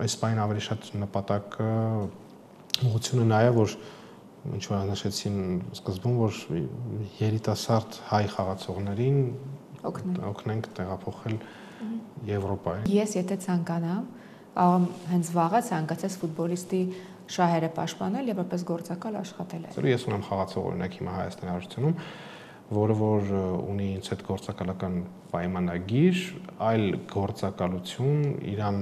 այս բանը ավելի շատ նպատակը ուղղությունը նա է, որ ինչ որ անհաշեցին սկզբում, որ երիտասարդ հայ խաղացողներին օգնենք տեղափոխել Եվրոպա։ Ես եթե ցանկանամ, կարող հենց վաղը ցանկացած ֆուտբոլիստի շահերը պաշտպանել եւ որպես գործակալ աշխատել։ Ես ունեմ խաղացող օրինակ հիմա Հայաստանի Հանրապետությունում, որը որ ունի ինձ հետ գործակալական պայմանագիր, այլ գործակալություն իրան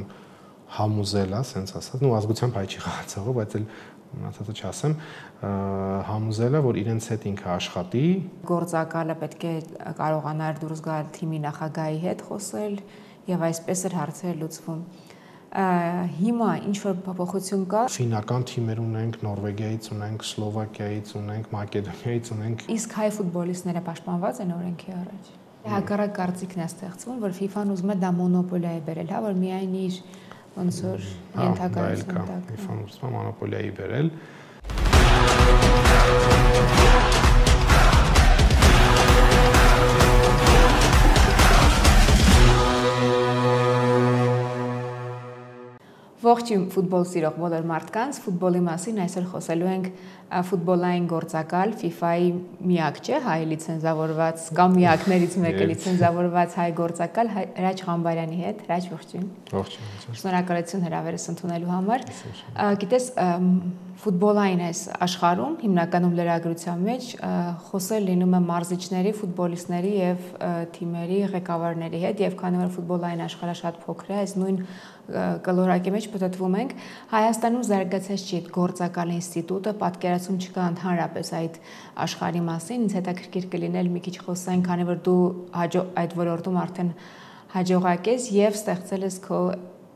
համուզել է, ասենց ասած, ու ազգությամբ հայ չի խաղացողը, բայց էլ մնացածը չասեմ, համուզել է, որ իրենց հետ ինքը աշխատի։ Գործակալը պետք է կարողանար դուրս գալ թիմի նախագահի հետ խոսել եւ այսպես էր հարցերը լուծվում։ Հիմա ինչ որ փոփոխություն կա։ Ֆինական թիմեր ունենք, Նորվեգիայից ունենք, Սլովակիայից ունենք, Մակեդոնիայից ունենք։ Իսկ հայ ֆուտբոլիստները պաշտպանված են օրենքի առաջ։ Հակառակ կարծիքն է ստեղծվում, որ FIFA-ն ուզում է դա մոնոպոլիա է բերել, հա, որ միայն իր ոնց որ ենթակայության տակ։ FIFA-ն ուզում է մոնոպոլիայի բերել։ Ողջույն ֆուտբոլ սիրող բոլոր մարդկանց, ֆուտբոլի մասին այսօր խոսելու ենք ֆուտբոլային գործակալ FIFA-ի միակ չէ, հայ լիցենզավորված կամ միակներից մեկը լիցենզավորված հայ գործակալ Հրաչ Ղամբարյանի հետ։ Հրաչ, ողջույն։ Ողջույն։ Շնորհակալություն հրավերս ընդունելու համար։ Գիտես, ֆուտբոլային այս աշխարհում հիմնականում լրագրության մեջ խոսել լինում է մարզիչների, ֆուտբոլիստների եւ թիմերի ղեկավարների հետ, եւ քանի որ ֆուտբոլային աշխարհը շատ փոքր է, այս նույն կլորակի մեջ պատտվում ենք, Հայաստանում զարգացած չի այդ գործակալ ինստիտուտը, պատկերացում չկա ընդհանրապես այդ աշխարհի մասին, ինձ հետաքրքիր կլինել մի քիչ խոսենք, քանի որ դու այդ ոլորտում արդեն հաջողակ ես եւ ստեղծել ես քո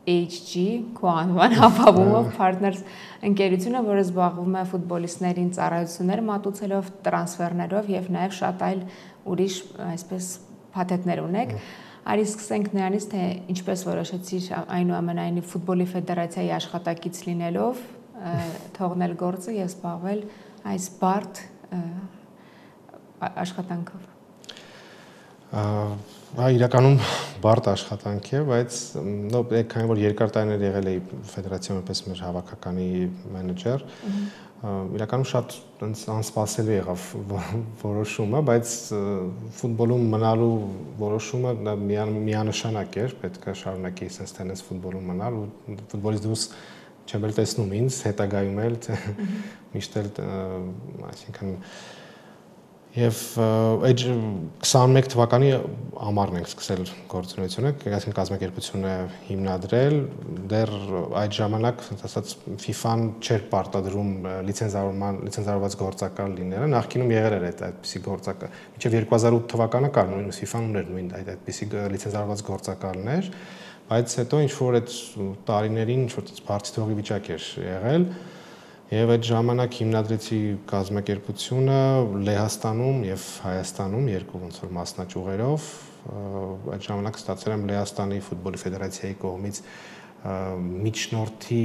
HG, քո անվան ապավումով Partners ընկերությունը, որը զբաղվում է ֆուտբոլիստներին ծառայություններ մատուցելով, տրանսֆերներով եւ նաեւ շատ այլ ուրիշ այսպես փաթեթներ ունեք։ Արի սկսենք նրանից, թե ինչպես որոշեցիր այնուամենայնիվ ֆուտբոլի ֆեդերացիայի աշխատակից լինելով թողնել գործը եւ զբաղվել այս բարդ աշխատանքով։ Իրականում բարդ աշխատանք է, բայց քանի որ երկար տարիներ եղել էի ֆեդերացիայում որպես մեր հավաքականի մենեջեր, իրականում շատ անսպասելի եղավ որոշումը, բայց ֆուտբոլում մնալու որոշումը միանշանակ էր, պետք է շարունակեի sense tennis ֆուտբոլում մնալ ու ֆուտբոլից դուրս չեմ էլ տեսնում ինձ, հետագայում էլ միշտ էլ, այսինքն Եվ այդ 21 թվականի ամառն ենք սկսել գործունեությունը, այսինքն կազմակերպությունը հիմնադրել, դեռ այդ ժամանակ, ասած FIFA-ն չէր պարտադրում լիցենզավորված գործակալ լինելը, նախկինում եղել էր այդպիսի գործակալ, մինչև 2008 թվականը կար նույն FIFA-ն ուներ նույն այդպիսի լիցենզավորված գործակալներ, բայց հետո ինչ որ այդ տարիներին ինչ որ բարձր թվակի վիճակ էր եղել Եվ այդ ժամանակ հիմնադրեցի կազմակերպությունը Լեհաստանում եւ Հայաստանում երկու ոնց որ մասնաճյուղերով այդ ժամանակ ստացել եմ Լեհաստանի ֆուտբոլի ֆեդերացիայի կողմից միջնորդի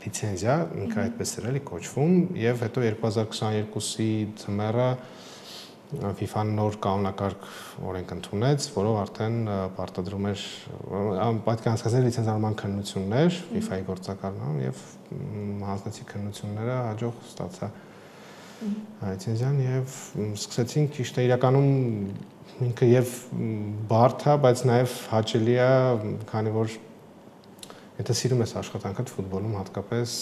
լիցենզիա, ինքը այդպես էր էլի կոչվում եւ հետո 2022-ի ձմեռը FIFA-ն նոր կանոնակարգ օրենք ընդունեց, որով արդեն պարտադրում էր պետք է անցկացնել լիցենզավորման քննություններ FIFA-ի գործակալն եւ հանձնեցի քննությունները հաջող ստացա լիցենզիան եւ սկսեցինք ճիշտ է իրականում ինքը եւ բարդ է, բայց նաեւ հաճելի է, քանի որ եթե սիրում ես աշխատանքդ ֆուտբոլում հատկապես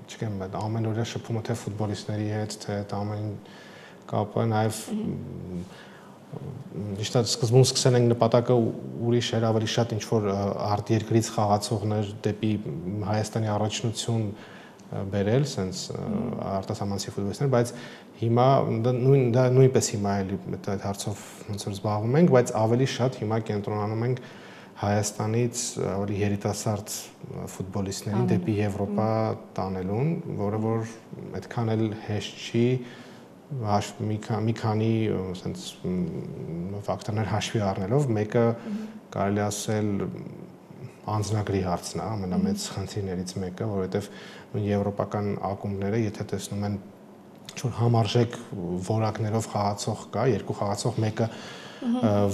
չգիտեմ, ամեն օրյա շփումը թե ֆուտբոլիստների հետ, թե ամեն կապը նաև ճիշտ է սկզբում սկսել ենք նպատակը ուրիշ էր ավելի շատ ինչ որ արտերկրից խաղացողներ դեպի Հայաստանի առաջնություն բերել, sense արտասահմանցի ֆուտբոլիստներ, բայց հիմա դա նույնպես հիմա էլի այդ հարցով ոնց որ զբաղվում ենք, բայց ավելի շատ հիմա կենտրոնանում ենք Հայաստանից ավելի երիտասարդ ֆուտբոլիստներին դեպի Եվրոպա տանելուն, որը որ այդքան էլ հեշտ չի մի քանի sense ֆակտորներ հաշվի առնելով, մեկը կարելի ասել անձնագրի հարցն է, ամենամեծ խնդիրներից մեկը, որովհետև եվրոպական ակումբները, եթե տեսնում են ինչ-որ համարժեք որակներով խաղացող կա, երկու խաղացող, մեկը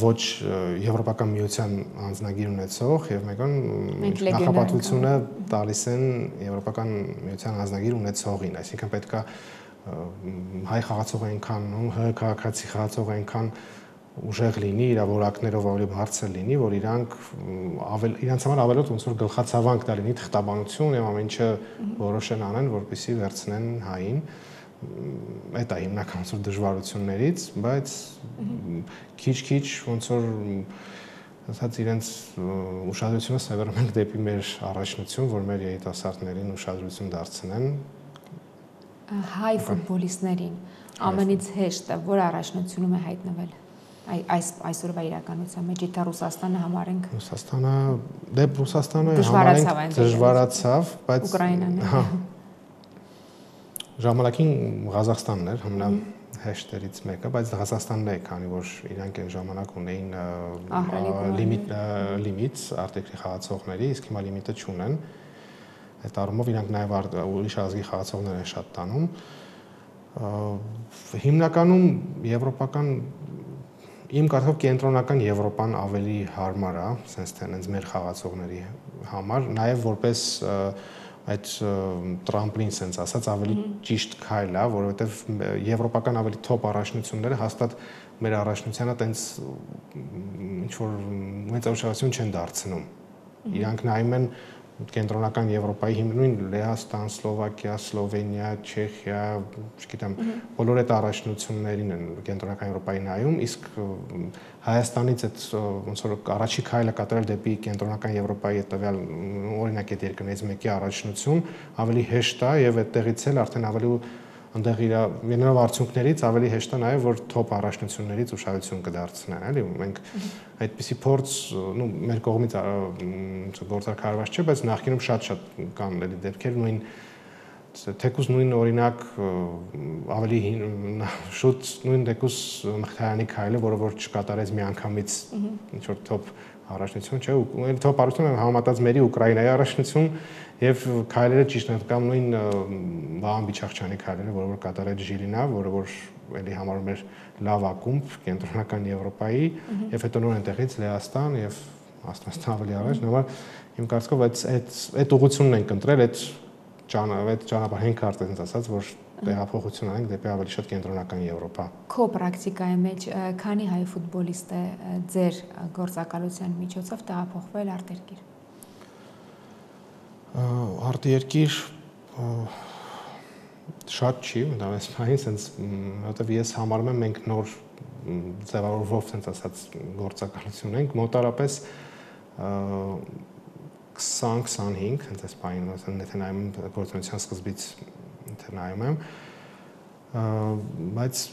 ոչ եվրոպական միության անձնագիր ունեցող եւ մեկն նախապատվությունը տալիս են եվրոպական միության անձնագիր ունեցողին, այսինքն պետքա հայ խաղացող այնքան, ՀՀ քաղաքացի խաղացող այնքան ուժեղ լինի, իր որակներով ավելի բարձր լինի, որ իրանց համար ավելորդ ոնց որ գլխացավանք դա լինի թղթաբանություն եւ ամեն ինչը որոշեն անեն, որպեսզի վերցնեն հային։ Այդ է հիմնական ոնց որ դժվարություններից, բայց քիչ-քիչ ոնց որ ասած իրենց ուշադրությունը սևեռում ենք դեպի մեր առաջնություն, որ մեր երիտասարդներին ուշադրություն դարձնեն հայ ֆուտբոլիստներին ամենից հեշտը որ առաջնությունում է հայտնվել այսօրվա իրականության մեջ իթա Ռուսաստանը համարենք Ռուսաստանը համարենք դժվարացավ, բայց Ուկրաինան ժամանակին Ղազախստանն էր ամենահեշտերից մեկը, բայց Ղազախստանն է, քանի որ իրանք այն ժամանակ ունեին լիմիտ արտերկրի խաղացողների, իսկ հիմա լիմիտը չունեն։ Այդ առումով իրանք նաև ուրիշ ազգի խաղացողներ են շատ տանում։ Հիմնականում եվրոպական Իմ կարծիքով կենտրոնական Եվրոպան ավելի հարմար է, sense թե հենց մեր խաղացողների համար, նաև որպես այդ տրամպլին sense ասած ավելի ճիշտ քայլ է, որովհետև եվրոպական ավելի top առաջնությունները հաստատ մեր առաջնությանը տենց ինչ որ մեծ ուշադրություն չեն դարձնում։ Իրանք նայում են կենտրոնական Եվրոպայի հիմնույն Լեհաստան, Սլովակիա, Սլովենիա, Չեխիա, չգիտեմ, բոլոր այդ առաջնություններին են կենտրոնական Եվրոպայի նայում, իսկ Հայաստանից այդ ոնց որ առաջի քայլը կատարել դեպի կենտրոնական Եվրոպայի տվյալ օրինակ այդ երկրներից մեկի առաջնություն ավելի հեշտ է եւ այդտեղից էլ արդեն ավելի այնտեղ իր մենով արդյունքներից ավելի հեշտ է նաև որ top առաջնություններից ուշադրություն կդարձնեն, էլի մենք այդպիսի փորձ, մեր կողմից գործարկարված չէ, բայց նախկինում շատ կան էլի դեպքեր նույն թեկուզ նույն օրինակ ավելի շուտ նույն թեկուզ Մխիթարյանի քայլը, որը որ չկատարեց միանգամից ինչ որ top առաջնություն չէ, ու այդ top առաջնությունը համեմատած մերի Ուկրաինայի առաջնություն եւ քայլերը ճիշտ են կամ նույն Վահան Բիչախչյանի քայլերը, որը որ կատարեց Ժիլինա, որը որ էլի համարում էր լավ ակումբ կենտրոնական Եվրոպայի եւ հետո նոր այնտեղից Լեհաստան եւ Աստվածան ավելի առաջ, նոմար իմ կարծիքով այդ ուղղությունն են ընտրել, այդ ճանապարհին քարտեզից ասած, որ տեղափոխություն անենք դեպի ավելի շատ կենտրոնական Եվրոպա։ Քո պրակտիկայի մեջ քանի հայ ֆուտբոլիստ է ձեր գործակալության միջոցով տեղափոխվել արտերկիր։ Արտերկիր շատ չի, դավեսային, sense որտեվ ես համարում եմ մենք նոր ձևավորվող sense ասած գործակալություն ենք, մոտարապես 20-25, հենց այս բանը, եթե նայում եմ գործունեության սկզբից նայում եմ, բայց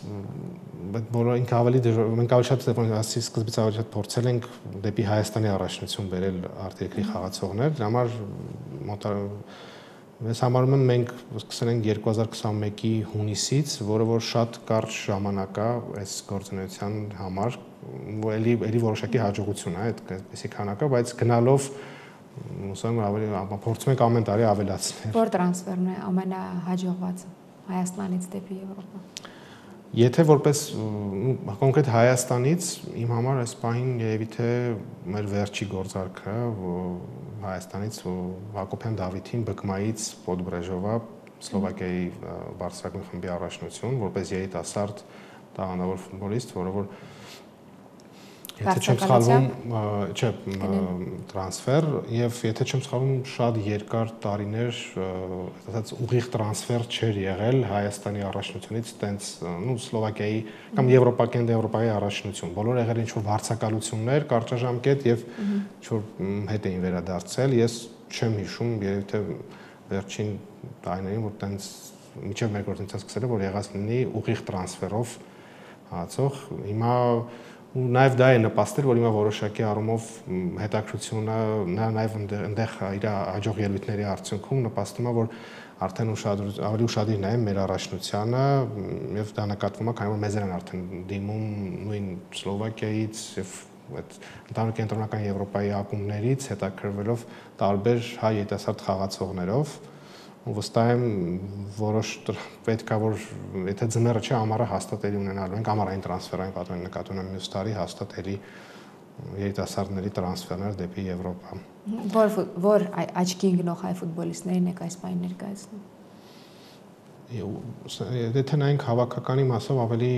բոլոր ինքը ավելի մենք ավելի շատ ասի սկզբից ավելի շատ փորձել ենք դեպի Հայաստանի առաջնություն բերել արտերկրի խաղացողներ, դրա համար ես համարում եմ մենք սկսել ենք 2021-ի հունիսից, որը որ շատ կարճ ժամանակ է այս գործունեության համար, էլի որոշակի հաջողություն է այդպիսի քանակը, բայց գնալով ուսանում ավելի փորձում ենք ամեն տարի ավելացնել։ Որ տրանսֆերն է ամենահաջողվածը Հայաստանից դեպի Եվրոպա։ Եթե որպես կոնկրետ Հայաստանից իմ համար այս պահին երևի թե մեր վերջի գործարքը Հայաստանից Հակոբյան Դավիթին ԲԿՄԱ-ից Պոդբրեժովա Սլովակիայի բարձրագույն խմբի առաջնություն, որպես երիտասարդ տաղանդավոր ֆուտբոլիստ, որը որ եթե չեմ սխալվում, չէ, տրանսֆեր եւ եթե չեմ սխալվում շատ երկար տարիներ, ասած ուղիղ տրանսֆեր չէր եղել Հայաստանի առաջնությունից տենց, Սլովակիայի կամ Եվրոպական Եվրոպայի առաջնություն։ Բոլոր եղել ինչ որ վարձակալություններ, կարճաժամկետ եւ ինչ որ հետ էին վերադարձել։ Ես չեմ հիշում, երբ թե վերջին տարիներին որ տենց միջև մեր գործընթացը սկսել է, որ եղած լինի ուղիղ տրանսֆերով հացող։ Հիմա ու նաև դա է նպաստել, որ հիմա որոշակի առումով հետաքրությունը նաև այնտեղ իր հաջող ելույթների արդյունքում նպաստում է, որ արդեն ավելի ուշադիր նայեն մեր առաջնությանը եւ դա նկատվում է, քանի որ մեզ են արդեն դիմում նույն Սլովակիայից եւ այդ ընդհանուր կենտրոնական Եվրոպայի ակումբներից հետաքրվելով տարբեր հայ երիտասարդ խաղացողներով, Վստահ եմ որոշ պետքա որ եթե ձմեռը չէ ամառը հաստատելի ունենալու ենք ամառային տրանսֆերային պատմեն նկատի ունեմ մյուս տարի հաստատելի երիտասարդների տրանսֆերներ դեպի Եվրոպա։ Որ աչքի ընկնող հայ ֆուտբոլիստներին եք այս բանը ներկայացնում։ Եթե նայենք հավաքականի մասով ավելի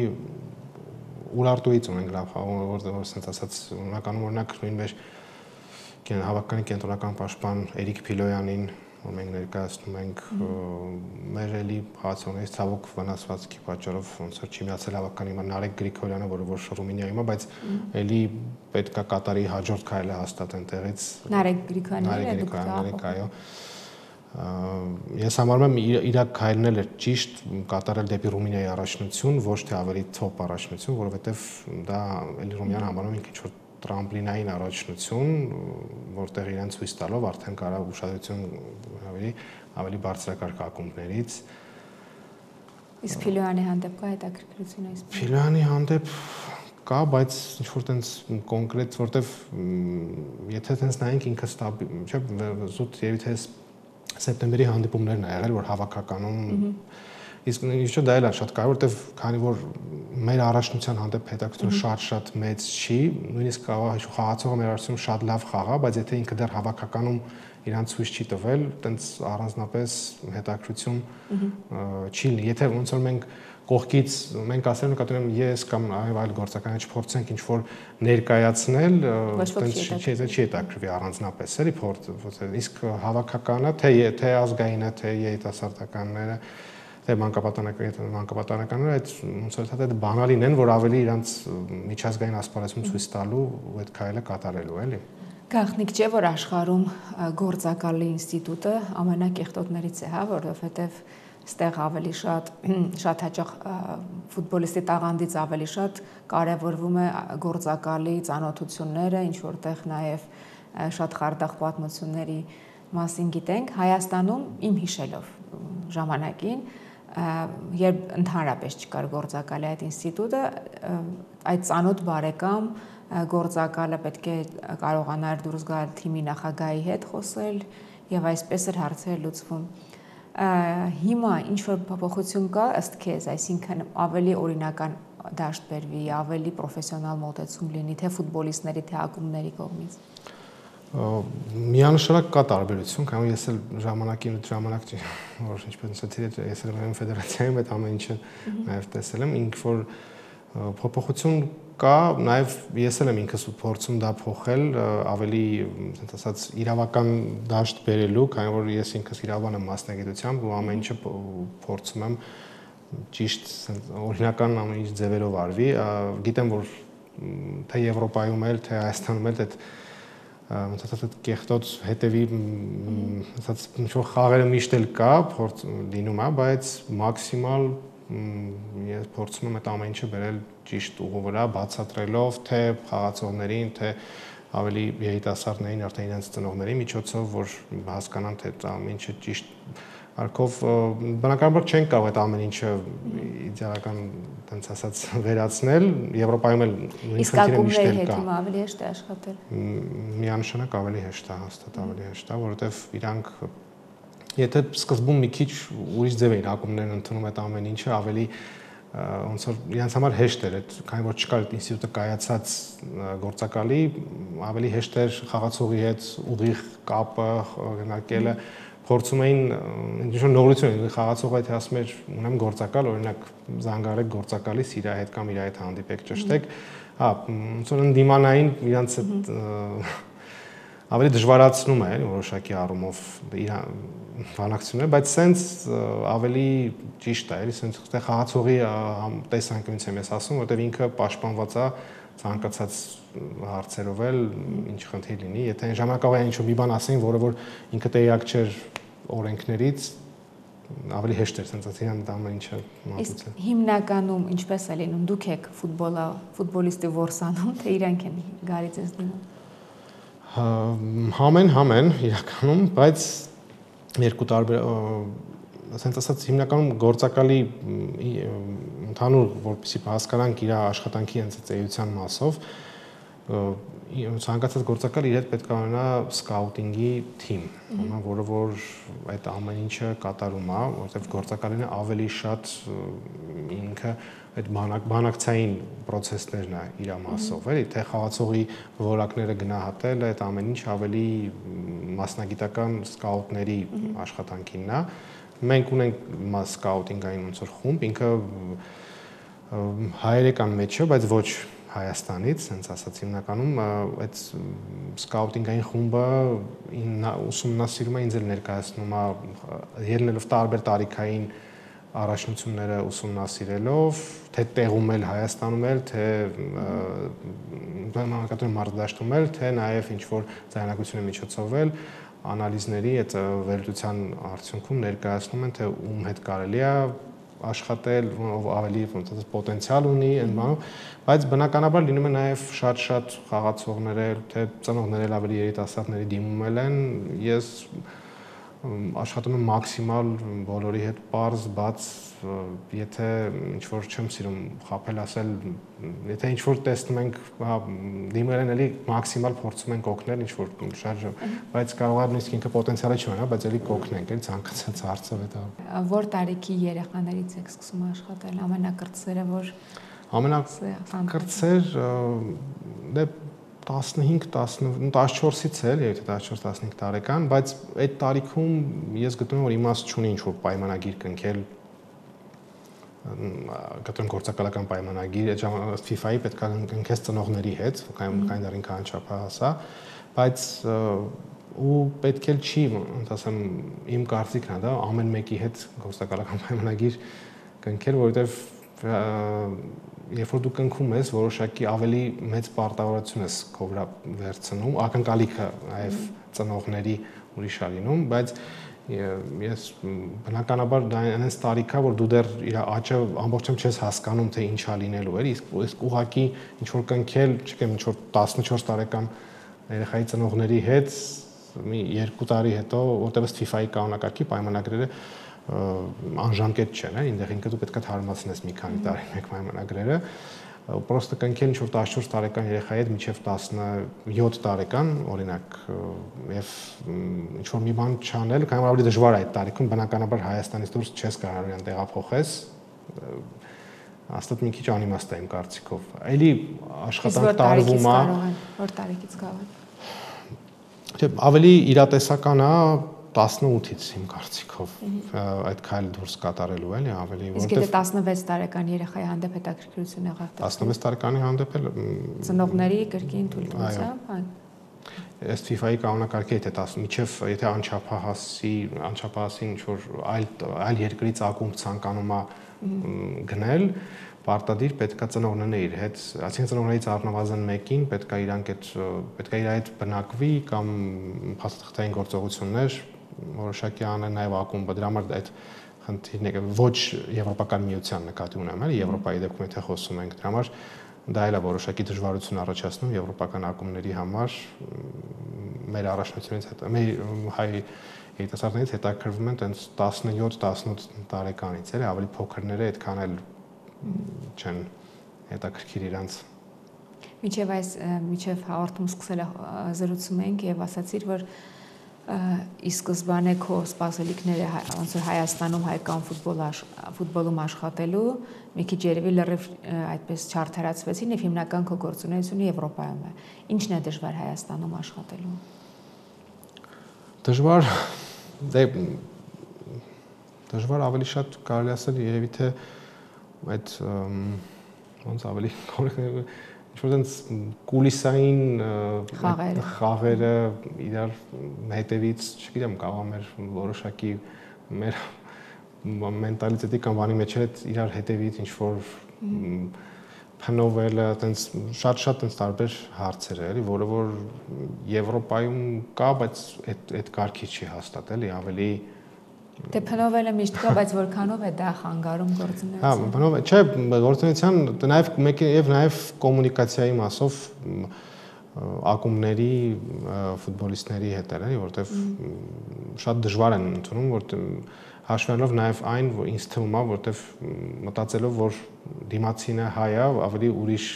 Ուրարտուից ունենք լավ որ ասած օրինականում օրինակ նույնպես հավաքականի կենտրոնական պաշտպան Էրիկ Փիլոյանին որ մենք ներկայացնում ենք մեր էլի խաղացողներից ցավոք վնասվածքի պատճառով ոնց որ չի միացել հավաքականի Նարեկ Գրիգորյանը որը որ Ռումինիայում է բայց էլի պետքա Կատարի հաջորդ քայլը հաստատեն տեղից Նարեկ Գրիգորյանը այո ես համարում եմ իր քայլն էլ է ճիշտ կատարել դեպի Ռումինիայի առաջնություն ոչ թե ավելի top առաջնություն որովհետև դա էլի Ռումինիան համարում ենք ինչ որ տրամպլինային առաջնություն, որտեղ իրեն ցույց տալով արդեն կարող ուշադրություն ավելի բարձրակարգ ակումբներից։ Իսկ Փիլոյանի հանդեպ կա հետաքրքրություն այս։ Փիլոյանի հանդեպ կա, բայց ինչ որ տենց կոնկրետ, որտեվ եթե տենց նայենք ինքը չէ, զուտ երևի թե սեպտեմբերի հանդիպումներն ա եղել, որ հավաքականում իսկ ինչու դա էլ է շատ կարևոր, որտեվ քանի որ մեր առաջնության հանդեպ հետաքրքրությունը շատ մեծ չի, նույնիսկ կարող է խաղացողը մեր առաջնությունում շատ լավ խաղա, բայց եթե ինքը դեռ հավաքականում իրան ցույց չի տվել, տենց առանձնապես հետաքրքրություն չի լինի։ Եթե ոնց որ մենք կողքից մենք ասել ենք կտրեմ ես կամ այլ գործակալներ չփորձենք ինչ որ ներկայացնել, տենց չի հետաքրքրվի առանձնապես, էլի իսկ հավաքականը թե ազգայինը, թե երիտասարդականները թե մանկապատանականները այդ ոնց որ այդ բանալին են, որ ավելի իրանց միջազգային ասպարեզում ցույց տալու այդ քայլը կատարելու էլի։ Գաղտնիք չէ, որ աշխարհում գործակալի ինստիտուտը ամենակեղտոտներից է, հա, որովհետև ստեղ ավելի շատ հաճախ ֆուտբոլիստի տաղանդից ավելի շատ կարևորվում է գործակալի ծանոթությունները, ինչ որտեղ նաև շատ խարդախ պատմությունների մասին գիտենք։ Հայաստանում իմ հիշելով ժամանակին երբ ընդհանրապես չկար գործակալի այդ ինստիտուտը, այդ ծանոթ բարեկամ գործակալը պետք է կարողանար դուրս գալ թիմի նախագահի հետ խոսել եւ այսպես էր հարցերը լուծվում։ Հիմա ինչ որ փոփոխություն կա ըստ քեզ, այսինքն ավելի օրինական դաշտ բերվի, ավելի պրոֆեսիոնալ մոտեցում լինի թե ֆուտբոլիստների, թե ակումբների կողմից։ Միանշանակ կա տարբերություն, քանի ես էլ ժամանակ որ ինչպես ասացի, ես էլ եմ ֆեդերացիայում այդ ամեն ինչը նաև տեսել եմ, ինք որ փոփոխություն կա, նաև ես էլ եմ ինքս փորձում դա փոխել, ավելի, ասած ասած, իրավական դաշտ բերելու, քանի որ ես ինքս իրավաբան եմ մասնագիտությամբ ու ամեն ինչը փորձում եմ ճիշտ օրինական ամեն ինչ ձևերով արվի, գիտեմ որ թե Եվրոպայում էլ, թե Հայաստանում էլ այդ ասած կեղտոտ հետևի ասած ինչ որ խաղերը միշտ էլ կա, փորձ լինում է, բայց մաքսիմալ ես փորձում եմ այդ ամեն ինչը բերել ճիշտ ուղու վրա, բացատրելով թե խաղացողներին, թե ավելի երիտասարդներին, արդեն իրենց ծնողների միջոցով, որ հասկանան թե դա ամեն ինչը ճիշտ արքով բնականաբար չեն կարող այդ ամեն ինչը իդեալական տենց ասած վերացնել, Եվրոպայում էլ նույն խնդիրը միշտ էլ կա։ Իսկ ակումբների հետ ավելի հեշտ է աշխատել։ Միանշանակ ավելի հեշտ է, հաստատ ավելի հեշտ է, որովհետև իրանք եթե սկզբում մի քիչ ուրիշ ձև էին ակումբներն ընդունում այդ ամեն ինչը, ավելի ոնց որ իրենց համար հեշտ էր, այդ քանի որ չկար այդ ինստիտուտը կայացած գործակալի, ավելի հեշտ էր խաղացողի հետ ուղիղ կապը գնարկելը, փորձում էին ինչ-որ նորություն խաղացողը եթե ասում էր ունեմ գործակալ, օրինակ զանգարեք գործակալից իր հետ կամ իր հետ հանդիպեք, ճշտեք, հա, ոնց որ ընդդիմանային իրենց ավելի դժվարացնում է որոշակի առումով իր բանակցությունները, բայց սենց ավելի ճիշտ է, սենց թե խաղացողի տեսանկյունից եմ ես ասում, որտեղ ինքը պաշտպանված է ցանկացած հարցերով էլ ինչ խնդիր լինի, եթե այն ժամանակով ինչ-որ մի բան ասեին, որը որ ինքը տեղյակ չէր օրենքներից, ավելի հեշտ էր սենց ասեն դա ամեն ինչը մատուցել։ Իսկ հիմնականում ինչպես է լինում, դուք եք ֆուտբոլիստի որսանում, թե իրանք են գալիս ես դնում։ Համեն իրականում, բայց երկու տարբեր ասենց ասած հիմնականում գործակալի ընդհանուր որպեսզի հասկանանք իր աշխատանքի հենց էության մասով ցանկացած գործակալ իր հետ պետք է ունենա սկաուտինգի թիմ, որը որ այդ ամեն ինչը կատարում է, որովհետև գործակալին ավելի շատ ինքը այդ բանակցային process-ներն է իր մասով, էլի, թե խաղացողի որակները գնահատել, այդ ամեն ինչ ավելի մասնագիտական սկաուտների աշխատանքինն է։ Մենք ունենք սկաուտինգային ոնց որ խումբ, ինքը հայերական մեջ է, բայց ոչ Հայաստանից, հենց ասացի հիմնականում այդ սկաուտինգային խումբը ուսումնասիրում է, ինձ էլ ներկայացնում է ելնելով տարբեր տարիքային առաջնությունները ուսումնասիրելով, թե տեղում էլ Հայաստանում էլ, թե մանրակրթության մարզադաշտում էլ, թե նաև ինչ որ ձայնագրությունների միջոցով էլ անալիզների այդ վերլուծության արդյունքում ներկայացնում են, թե ում հետ կարելի է աշխատել, ով ավելի ոնց ասած պոտենցիալ ունի, այն բանով, բայց բնականաբար լինում է նաև շատ խաղացողներ, թե ծնողներ ավելի երիտասարդների դիմումել են, ես աշխատում եմ մաքսիմալ բոլորի հետ པարզ, բաց, եթե ինչ որ չեմ սիրում խաբել ասել, եթե ինչ որ տեսնում ենք, դիմել են էլի մաքսիմալ փորձում ենք օգնել, ինչ որ շարժ, բայց կարող է նույնիսկ ինքը պոտենցիալը չունենա, բայց էլի կօգնենք, էլի ցանկացած հարցով է դա։ Որ տարիքի երեխաներից եք սկսում աշխատել, ամենակրտսերը որ ամենակրտսեր դե 15-14-ից էլ, եթե 14-15 տարեկան, բայց այդ տարիքում ես գտնում եմ, որ իմաստ չունի ինչ-որ պայմանագիր կնքել, գտնում գործակալական պայմանագիր, այդ ժամանակ FIFA-ի պետք է կնքես ծնողների հետ, կային դեռ ինքը անչափահաս է, բայց ու պետք էլ չի, ոնց ասեմ, իմ կարծիքն է դա, ամեն մեկի հետ գործակալական պայմանագիր կնքել, որովհետև երբ որ դու կնքում ես, որոշակի ավելի մեծ պարտավորություն ես քո վրա վերցնում, ակնկալիքը նաև ծնողների ուրիշ է լինում, բայց ես բնականաբար դա այնպես տարիք է, որ դու դեռ իր աճը ամբողջությամբ չես հասկանում, թե ինչ է լինելու, էլի, իսկ ուղղակի ինչ որ կնքել, չգիտեմ, ինչ որ 14 տարեկան երեխայի ծնողների հետ մի 2 տարի հետո, որտեղ FIFA-ի կանոնակարգի պայմանագրերը անժամկետ չեն, այնտեղ ինքը դու պետք է թարմացնես մի քանի տարի մեկ պայմանագրերը, պրոստը կնքել ինչ որ 14 տարեկան երեխայի հետ մինչև 17 տարեկան, օրինակ, եւ ինչ որ մի բան չանել, կամ ավելի դժվար է այդ տարիքում, բնականաբար Հայաստանից դուրս չես կարող իրան տեղափոխես, հաստատ մի քիչ անիմաստ է իմ կարծիքով։ Էլի աշխատանք տարվում է, որ տարիքից կարող է։ Ավելի իրատեսական է 18-ից իմ կարծիքով այդ քայլը դուրս կատարելու էլի ավելի որտեղ Իսկ եթե 16 տարեկան երեխայի հանդեպ հետաքրքրություն եղավ 16 տարեկանի հանդեպ էլ ծնողների կրկին թույլտվությամբ Այս FIFA-ի կանոնակարգի եթե միջև եթե անչափահասին ինչ որ այլ երկրից ակումբ ցանկանում է գնել պարտադիր պետքա ծնողներն իր հետ, այսինքն ծնողներից առնվազն մեկին պետքա իրանք պետքա իր հետ բնակվի կամ փաստաթղթային գործողություններ որոշակի անել նաև ակումբը դրա համար այդ խնդիրները ոչ եվրոպական միության նկատի ունեմ, էլի Եվրոպայի դեպքում եթե խոսում ենք դրա համար դա էլ է որոշակի դժվարություն առաջացնում եվրոպական ակումբների համար մեր առաջնությունից հետո մեր հայ երիտասարդներից հետաքրվում են տենց 17-18 տարեկանից, էլի ավելի փոքրները այդքան էլ չեն հետաքրքիր իրանց Միջև հաղորդում սկսել զրուցում ենք եւ ասացիր, որ ի սկզբանե քո սպասելիքները ոնց որ Հայաստանում հայկական ֆուտբոլում աշխատելու մի քիչ երևի լրիվ այդպես չարթարացվեցին եւ հիմնական քո գործունեությունը Եվրոպայում է։ Ինչն է դժվար Հայաստանում աշխատելու։ Դժվար ավելի շատ կարելի ասել երևի թե այդ ոնց ավելի ինչ-որ այնց կուլիսային խաղերը իրար հետևից, չգիտեմ, կարող է մեր որոշակի մեր մենտալիտետի կամ բանի մեջ էլ իրար հետևից ինչ-որ փնովելը, այնց շատ այնց տարբեր հարցեր է, էլի, որը որ Եվրոպայում կա, բայց այդ կարգի չի հաստատ, էլի, ավելի Դե փնովելը միշտ կա, բայց որքանով է դա խանգարում գործունեությանը։ Հա, փնով, չէ, գործունեության նաև կոմունիկացիայի մասով ակումբների ֆուտբոլիստների հետ էլի, որտեվ շատ դժվար են ընդունում, որտեվ հաշվելով նաև այն, որ ինձ թվում է, որտեվ մտածելով, որ դիմացինը հայ է, ավելի ուրիշ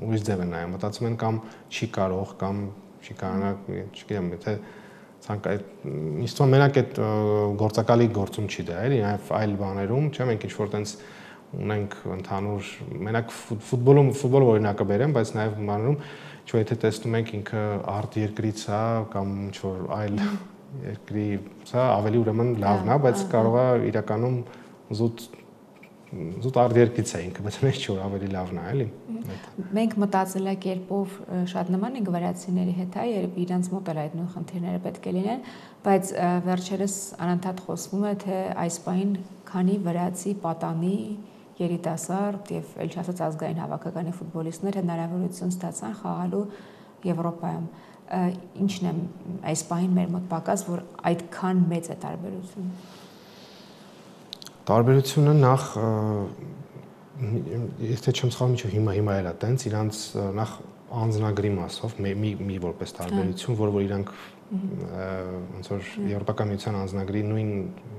ուրիշ ձև են նայում, մտածում են կամ չի կարող, կամ չի կարողանա, չգիտեմ, եթե ինձ թվում մենակ այդ գործակալի գործում չի դա, էլի, նաև այլ բաներում, չէ՞, մենք ինչ-որ տենց ունենք ընդհանուր մենակ ֆուտբոլը օրինակը բերեմ, բայց նաև բաներում, ինչ-որ եթե տեսնում ենք ինքը արտ երկրից է կամ ինչ-որ այլ երկրի, սա ավելի ուրեմն լավն է, բայց կարող է իրականում զուտ արտ երկրից է ինքը, բայց ոչ որ ավելի լավն է, էլի։ Մենք մտածելակերպով շատ նման ենք վրացիների հետ, երբ իրանց մոտ էլ այդ նույն խնդիրները պետք է լինեն, բայց վերջերս անընդհատ խոսվում է, թե այս պահին քանի վրացի պատանի երիտասարդ եւ ել չասած ազգային հավաքականի ֆուտբոլիստներ հնարավորություն ստացան խաղալու Եվրոպայում։ Ինչն է այս պահին մեր մոտ պակաս, որ այդքան մեծ է տարբերությունը։ Տարբերությունը նախ եթե չեմ սխալվում, հիմա էլ է տենց, իրանց նախ անձնագրի մասով մի որպես տարբերություն, որ իրանք ոնց որ Եվրոպական միության անձնագրի նույն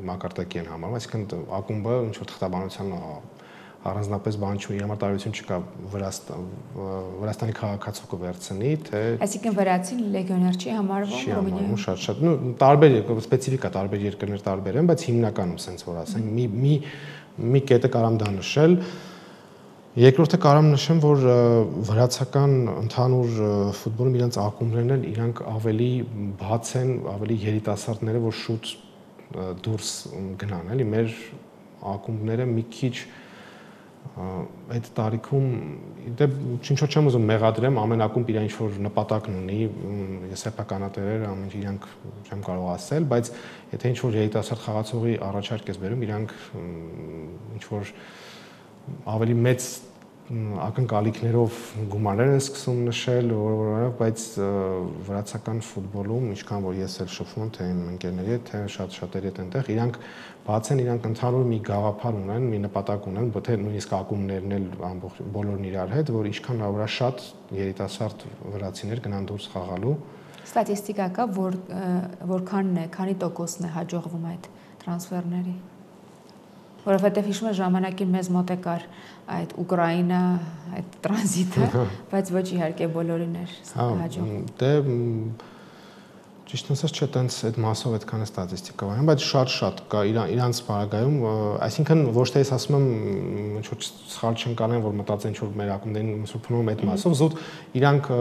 մակարդակի են համարում, այսինքն ակումբը ինչ որ թղթաբանության առանձնապես բան չի, իր համար տարբերություն չկա Վրաստանի քաղաքացու կվերցնի, թե այսինքն վրացին լեգիոներ չի համարվում Ռումինիայում։ Շատ, տարբեր սպეციფიკա տարբեր երկրներ տարբեր են, բայց հիմնականում sense որ ասենք մի կետը կարամ դա նշել։ Երկրորդը կարամ նշեմ, որ վրացական ընդհանուր ֆուտբոլում իրենց ակումբներն են, իրանք ավելի բաց են, ավելի երիտասարդները, որ շուտ դուրս գնան, էլի մեր ակումբները մի քիչ այդ տարիքում դե ինչ որ չեմ ուզում մեղադրեմ, ամեն ակումբ իր ինչ-որ նպատակն ունի, սեփականատերերը ամեն ինչ իրանք չեմ կարող ասել, բայց եթե ինչ-որ երիտասարդ խաղացողի առաջարկ ես բերում, իրանք ինչ-որ ավելի մեծ ակնկալիքներով գումարներ են սկսում նշել, բայց վրացական ֆուտբոլում, ինչքան որ ես էլ շփվում եմ թե իմ ընկերների հետ, թե շատերի հետ այնտեղ, իրանք բաց են, իրանք ընդհանուր մի գաղափար ունեն, մի նպատակ ունեն, թե նույնիսկ ակումբներն էլ ամբողջ բոլորն իրար հետ, որ ինչքան հնարավոր է շատ երիտասարդ վրացիներ գնան դուրս խաղալու։ Ստատիստիկա կա, որքանն է, քանի տոկոսն է հաջողվում այդ տրանսֆերների։ Որովհետև հիշում եմ ժամանակին մեզ մոտ եկար այդ Ուկրաինա, այդ տրանզիտը, բայց ոչ իհարկե բոլորին էր հաջողվում։ Դե ճիշտ ասած չէ, տենց այդ մասով այդքան է ստատիստիկա վայրում, բայց շատ կա իրանց բարագայում, այսինքն ոչ թե ես ասում եմ ինչ որ սխալ չեն կանեն, որ մտածեն ինչ որ մեր ակումբներին սուփնում այդ մասով, զուտ իրանք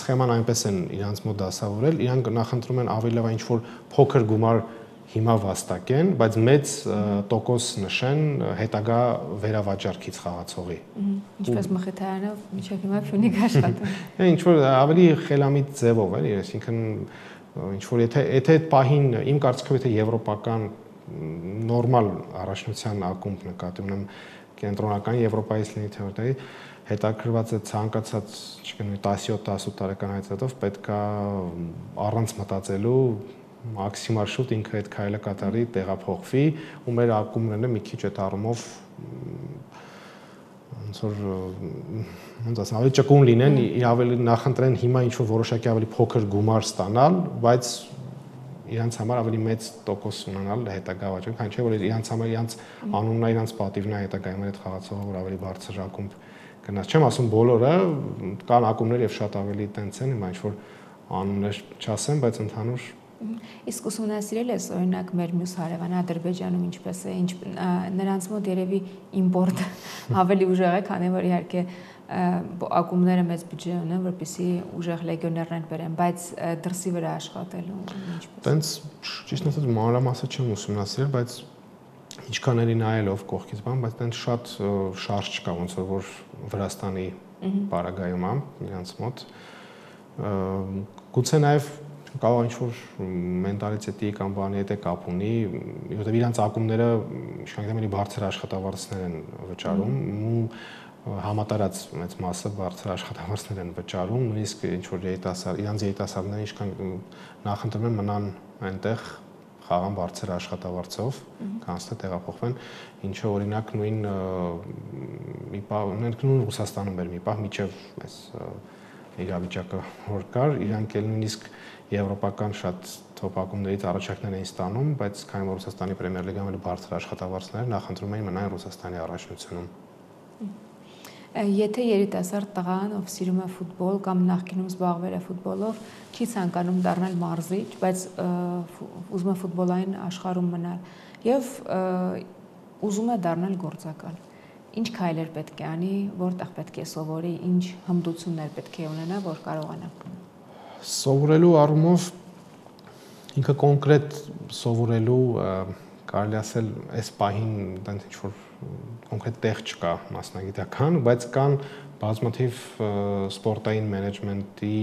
սխեման այնպես են իրանց մոտ դասավորել, իրանք նախընտրում են ավելի լավ ինչ որ փոքր գումար հիմա վաստակեն, բայց մեծ տոկոս նշեն հետագա վերավաճառքից խաղացողի։ Ինչպես Մխիթարյանով մինչև հիմա Ֆյունիկ աշխատում։ Ինչ որ ավելի խելամիտ ձևով էլի, այսինքն ինչ որ եթե այդ պահին իմ կարծիքով եթե եվրոպական նորմալ առաջնության ակումբ նկատի ունեմ կենտրոնական Եվրոպայից լինի թե որտեղի հետաքրված է ցանկացած, չգիտեմ, 17-18 տարեկան հայցատով պետքա առանց մտածելու մաքսիմալ շուտ ինքը այդ քայլը կատարի, տեղափոխվի, ու մեր ակումբներն մի քիչ այդ առումով ոնց որ ոնց ասեմ, ավելի ճկուն լինեն, ավելի նախընտրեն հիմա ինչ որ որոշակի ավելի փոքր գումար ստանալ, բայց իրանց համար ավելի մեծ տոկոս ունենալ հետագա վաճառքում, քան չէ որ իրանց համար իրանց անունն է, իրանց պատիվն է հետագայում այդ խաղացողը, որ ավելի բարձր ակումբ գնաց։ Չեմ ասում բոլորը, կան ակումբներ եւ շատ ավելի տենց են, հիմա ինչ որ անուններ չասեմ, բայց ընդհանուր Իսկ ուսումնասիրել ես օրինակ մեր մյուս հարևան Ադրբեջանում ինչպես է, նրանց մոտ երևի իմպորտը ավելի ուժեղ է, քանի որ իհարկե ակումբները մեծ բյուջե ունեն, որպեսզի ուժեղ լեգիոներներ բերեն, բայց դրսի վրա աշխատելու ինչպես։ Տենց ճիշտ ասած մանրամասը չեմ ուսումնասիրել, բայց ինչքաների նայելով կողքից բան, բայց տենց շատ շարժ չկա, ոնց որ Վրաստանի բարագայում է իրանց մոտ։ Գուցե նաև կարող ինչ-որ մենտալիտետի կամ բանի հետ է կապ ունի, որովհետև իրանց ակումբները իշխանքների բարձր աշխատավարձներ են վճարում ու համատարած մեծ մասը բարձր աշխատավարձներ են վճարում, նույնիսկ ինչ-որ իրանց երիտասարդները ինչքան նախընտրում են մնան այնտեղ խաղան բարձր աշխատավարձով, կանց թե տեղափոխվեն, ինչը օրինակ նույն մի պահ նույն Ռուսաստանում էր մի պահ միջև այս իրավիճակը որ կար, իրանք էլ նույնիսկ եվրոպական շատ թոփ ակումբներից առաջարկներ էին ստանում, բայց քանի որ Ռուսաստանի պրեմիեր լիգայում էլ բարձր աշխատավարձներ նախընտրում էին մնալ Ռուսաստանի առաջնությունում։ Եթե երիտասարդ տղան, ով սիրում է ֆուտբոլ կամ նախկինում զբաղվել է ֆուտբոլով, չի ցանկանում դառնալ մարզիչ, բայց ուզում է ֆուտբոլային աշխարհում մնալ եւ ուզում է դառնալ գործակալ, ինչ քայլեր պետք է անի, որտեղ պետք է սովորի, ինչ հմտություններ պետք է ունենա, որ կարողանա։ Սովորելու առումով ինքը կոնկրետ սովորելու կարելի ասել այս պահին այնտեղ ինչ որ կոնկրետ տեղ չկա մասնագիտական, բայց կան բազմաթիվ սպորտային մենեջմենտի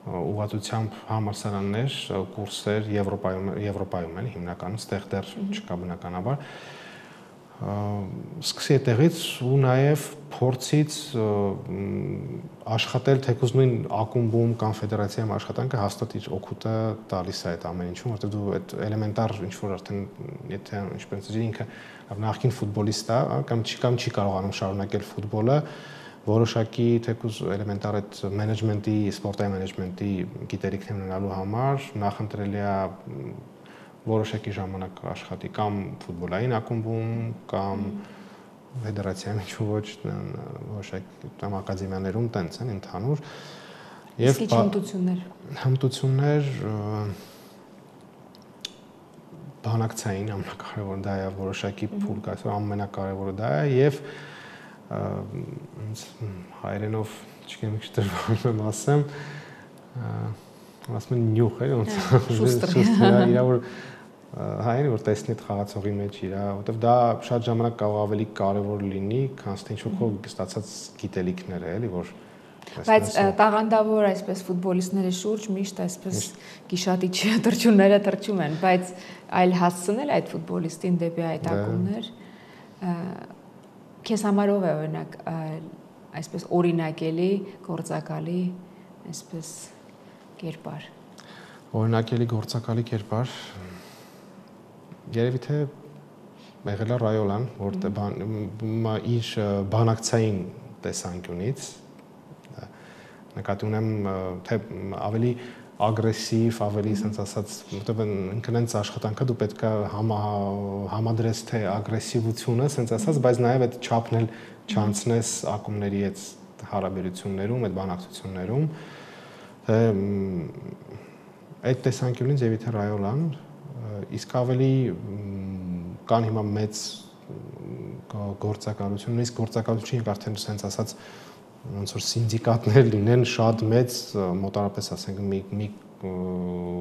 ուղղվածությամբ համալսարաններ, կուրսեր Եվրոպայում են հիմնականում, ստեղ դեռ չկա բնականաբար։ Սկսի այդտեղից ու նաև փորձից աշխատել թեկուզ նույն ակումբում կամ ֆեդերացիայում աշխատանքը հաստատ իր օգուտը տալիս է այդ ամեն ինչում, որովհետև դու այդ էլեմենտար ինչ որ արդեն եթե ինչպես ասեցի ինքը նախկին ֆուտբոլիստ է կամ չի կարողանում շարունակել ֆուտբոլը, որոշակի թեկուզ էլեմենտար այդ մենեջմենտի, սպորտային մենեջմենտի գիտելիքներ ունենալու համար նախընտրելի է որոշակի ժամանակ աշխատի կամ ֆուտբոլային ակումբում կամ ֆեդերացիայում ինչ ոչ որոշակի կամ ակադեմիաներում տենց են ընդհանուր եւ հմտություններ բանակցային ամենակարևորը դա է որոշակի փուլ կա ամենակարևորը դա է եւ հայերենով չգիտեմ ինչ դրվում եմ ասեմ ասում են նյուխ է ոնց իրա որ հայերը որ տեսնի այդ խաղացողի մեջ իրա որովհետև դա շատ ժամանակ կարող ավելի կարևոր լինի քան թե ինչ-որ քո ստացած գիտելիքները էլի որ բայց տաղանդավոր այսպես ֆուտբոլիստների շուրջ միշտ այսպես գիշատիչ թռչունները թռչում են բայց այլ հասցնել այդ ֆուտբոլիստին դեպի այդ ակումբներ քեզ համար ով է օրինակ այսպես օրինակելի գործակալի այսպես կերպար օրինակելի գործակալի կերպար երևի թե եղել է Ռայոլան, որտեղ իր բանակցային տեսանկյունից նկատի ունեմ թե ավելի ագրեսիվ, ավելի sense ասած, որտեղ ինքն այնց աշխատանքը դու պետք է համադրես թե ագրեսիվությունը, sense ասած, բայց նաև այդ չափն էլ չանցնես ակումբների այդ հարաբերություններում, այդ բանակցություններում, թե այդ տեսանկյունից եւ թե Ռայոլան իսկ ավելի կան հիմա մեծ գործակալություն, նույնիսկ գործակալություն արդեն sense ասած ոնց որ սինդիկատներ լինեն շատ մեծ մոտարապես ասենք մի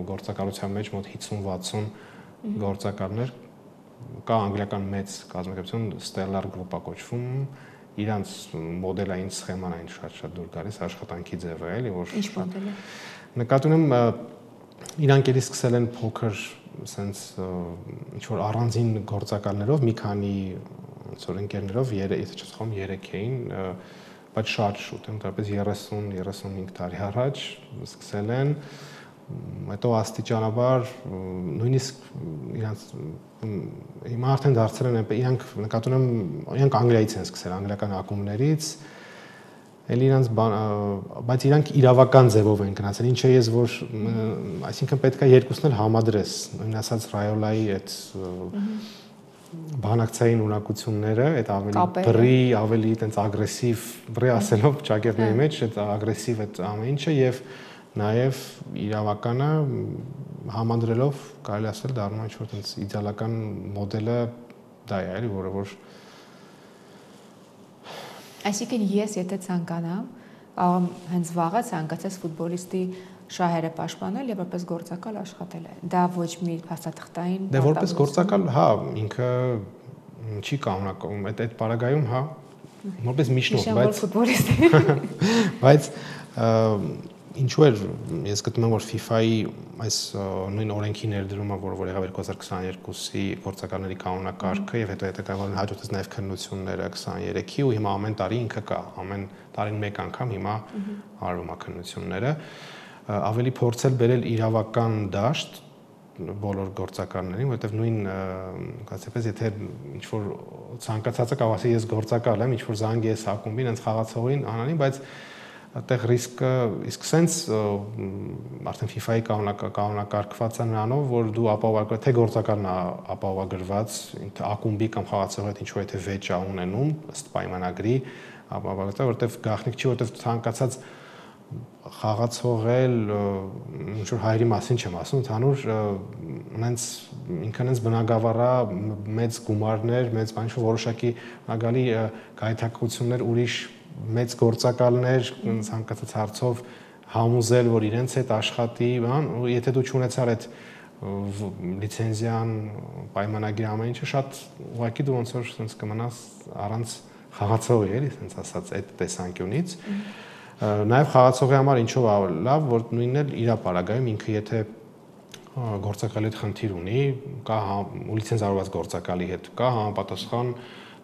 գործակալության մեջ մոտ 50-60 գործակալներ կա անգլիական մեծ կազմակերպություն Stellar Group-ը կոչվում իրանց մոդելային սխեման այն շատ դուր գալիս աշխատանքի ձևը էլի որ ինչ մոդել է նկատի ունեմ իրանք էլի սկսել են փոքր sense ինչ որ առանձին գործակալներով մի քանի ոնց որ ընկերներով եթե չխոսում 3 էին բայց շատ շուտ ընդհանրապես 30-35 տարի առաջ սկսել են հետո աստիճանաբար նույնիսկ իրանց հիմա արդեն դարձել են իրանք նկատի ունեմ իրանք Անգլիայից են սկսել անգլիական ակումբներից էլ իրանց բայց իրանք իրավական ձևով են գնացել ինչը ես որ այսինքն պետք է երկուսն էլ համադրես նույն ասած Ռայոլայի այդ բանակցային ունակությունները այդ ավելի բռի ավելի այտենց ագրեսիվ բռի ասելով ճակերտների մեջ այդ ագրեսիվ այդ ամեն ինչը եւ նաեւ իրավականը համադրելով կարելի ասել դառնում է ինչ-որ այտենց իդեալական մոդելը դա է էլի որը որ այսինքն ես եթե ցանկանամ կարող հենց վաղը ցանկացած ֆուտբոլիստի շահերը պաշտպանել եւ որպես գործակալ աշխատել է դա ոչ մի փաստաթղթային դե որպես գործակալ հա ինքը չի կանոնակում այդ պարագայում հա որպես միջնորդ բայց ինչու էր ես գտնում եմ որ FIFA-ի այս նույն օրենքի ներդրումը որ եղավ 2022-ի գործակալների կանոնակարգը եւ հետո հետագայում հաջորդեց նաեւ քննությունները 23-ի ու հիմա ամեն տարի ինքը կա ամեն տարին մեկ անգամ հիմա արվում է քննությունները ավելի փորձել բերել իրավական դաշտ բոլոր գործակալներին որովհետեւ նույն կասեցես եթե ինչ որ ցանկացածը կարող ասի ես գործակալ եմ ինչ որ զանգի ես ակումբին հենց խաղացողին անանին բայց այդտեղ ռիսկը իսկ sense արդեն FIFA-ի կանոնակարգված է նրանով որ դու ապահովագրված թե գործակալն է ապահովագրված ակումբի կամ խաղացողի հետ ինչ որ եթե վեճ է ունենում ըստ պայմանագրի որովհետև գաղտնիք չի, որովհետև ցանկացած խաղացողել ինչ որ հայերի մասին չեմ ասում, ընդհանուր այնց ինքն այնց բնագավառա մեծ գումարներ, մեծ բան ինչ որ որոշակի գալի գայթակղություններ, ուրիշ մեծ գործակալներ ցանկացած հարցով համոզել, որ իրենց հետ աշխատի, բան, ու եթե դու չունեցար այդ լիցենզիան, պայմանագիր ամեն ինչը շատ ուղղակի դու ոնց որ sense կմնաս առանց խաղացողի, էլի, sense ասած այդ տեսանկյունից։ Նաև խաղացողի համար ինչով լավ, որ նույնն էլ իր ապարագայում ինքը եթե գործակալի հետ խնդիր ունի, կա լիցենզավորված գործակալի հետ, կա համապատասխան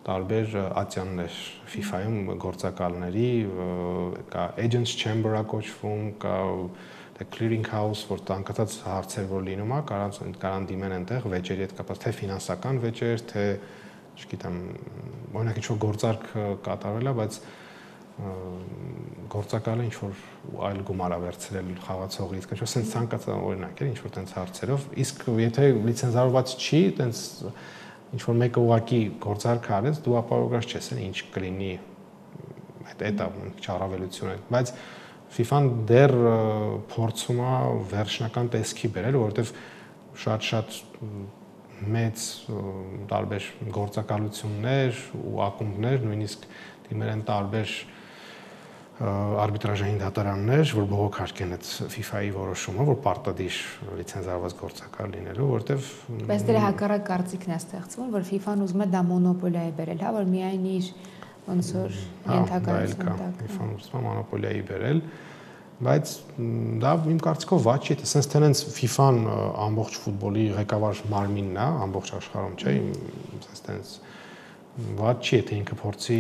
տարբեր ատյաններ FIFA-ում գործակալների, կա agents chamber-ը կոչվում, կա clearing house, որ ցանկացած հարցեր որ լինում է, կարան դիմեն այնտեղ վեճերի հետ կապված, թե ֆինանսական վեճեր, թե չգիտեմ, օրինակ ինչ որ գործարք կատարվել է, բայց գործակալը ինչ որ այլ գումար է վերցրել խաղացողից, ինչ որ sense ցանկացած օրինակ է, ինչ որ տենց հարցերով, իսկ եթե լիցենզավորված չի, տենց ինչ որ մեկը ուղակի գործարք արեց, դու ապահովված չես, ինչ կլինի այդ չառավելություն է, բայց FIFA-ն դեռ փորձում է վերջնական տեսքի բերել, որովհետև շատ մեծ տարբեր գործակալություններ ու ակումբներ, նույնիսկ դիմել են տարբեր արբիտրաժային դատարաններ, որ բողոքարկեն այդ FIFA-ի որոշումը, որ պարտադիր լիցենզավորված գործակալ լինելու, որտեվ բայց դրա հակառակ կարծիքն է ստեղծվում, որ FIFA-ն ուզում է դա մոնոպոլիա բերել, հա, որ միայն իր ոնց որ ենթակայության տակ FIFA-ն ուզում է մոնոպոլիայի բերել, բայց դա իմ կարծիքով վատ չի, sense tenants FIFA-ն ամբողջ ֆուտբոլի ղեկավար մարմինն է, ամբողջ աշխարհում, չէ, sense tenants վատ չի, եթե ինքը փորձի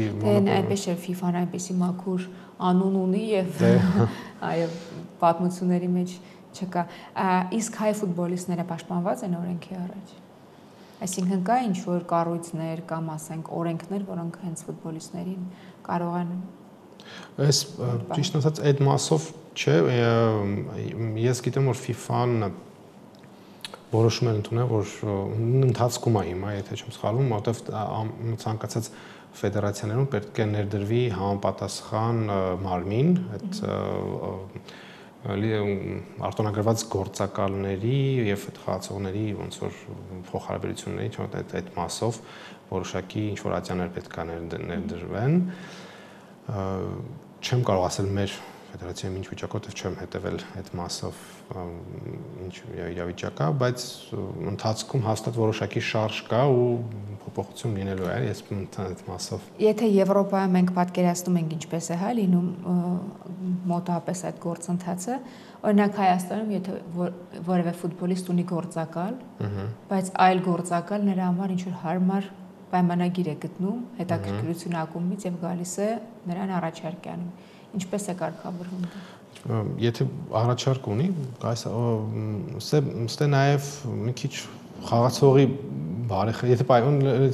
այնպես է FIFA-ն այնպեսի մաքուր անուն ունի եւ այո պատմությունների մեջ չկա, իսկ հայ ֆուտբոլիստները պաշտպանված են օրենքի առաջ, այսինքն կա ինչ որ կառույցներ կամ ասենք օրենքներ, որոնք հենց ֆուտբոլիստներին կարող են Այս ճիշտ ասած այդ մասով չէ, ես գիտեմ որ FIFA-ն որոշում են ընդունել, որ ընթացքում է հիմա, եթե չեմ սխալվում, որովհետև ցանկացած ֆեդերացիաներում պետք է ներդրվի համապատասխան մարմին, այդ արտոնագրված գործակալների եւ այդ խաղացողների ոնց որ փոխհարաբերությունների, չէ՞ այդ մասով որոշակի ինչ որ ատյաներ պետք է ներդրվեն չեմ կարող ասել մեր ֆեդերացիայում ինչ վիճակով չեմ հետևել այդ մասով ինչ իրավիճակա, բայց ընթացքում հաստատ որոշակի շարժ կա ու փոփոխություն լինելու է, ես այդ մասով։ Եթե Եվրոպայում մենք պատկերացնում ենք ինչպես է հա լինում մոտավորապես այդ գործընթացը, օրինակ Հայաստանում եթե որևէ ֆուտբոլիստ ունի գործակալ, բայց այլ գործակալ նրա համար ինչ որ հարմար պայմանագիր է գտնում, հետաքրքրություն ակումբից եւ գալիս է նրան առաջարկ անում։ Ինչպես է կարգավորվում դա։ Եթե առաջարկ ունի, ստե նաև մի քիչ խաղացողի բարեխ, եթե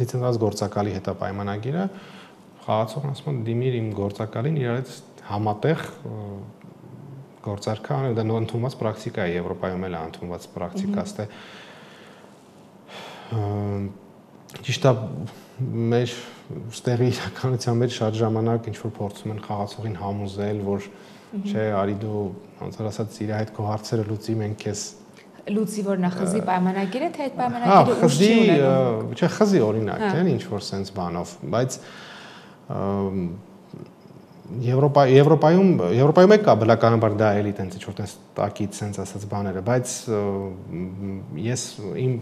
լիցենզված գործակալի հետ է պայմանագիրը, խաղացողն ասում է դիմիր իմ գործակալին իրար հետ համատեղ գործարքը անել, դա ընդունված պրակտիկա է, Եվրոպայում էլ է ընդունված պրակտիկա, ստե ճիշտ է մեր ստեղի իրականության մեջ շատ ժամանակ ինչ որ փորձում են խաղացողին համոզել, որ չէ, արի դու ոնց որ ասած իր հետ քո հարցերը լուծի, մենք քեզ լուծի որ նա խզի պայմանագիրը, թե այդ պայմանագիրը ուժ չի ունենում։ Չէ, խզի օրինակ է, ինչ որ sense բանով, բայց Եվրոպայում կա բնականաբար դա էլի տենց ինչ որ տես տակից sense ասած բաները, բայց ես իմ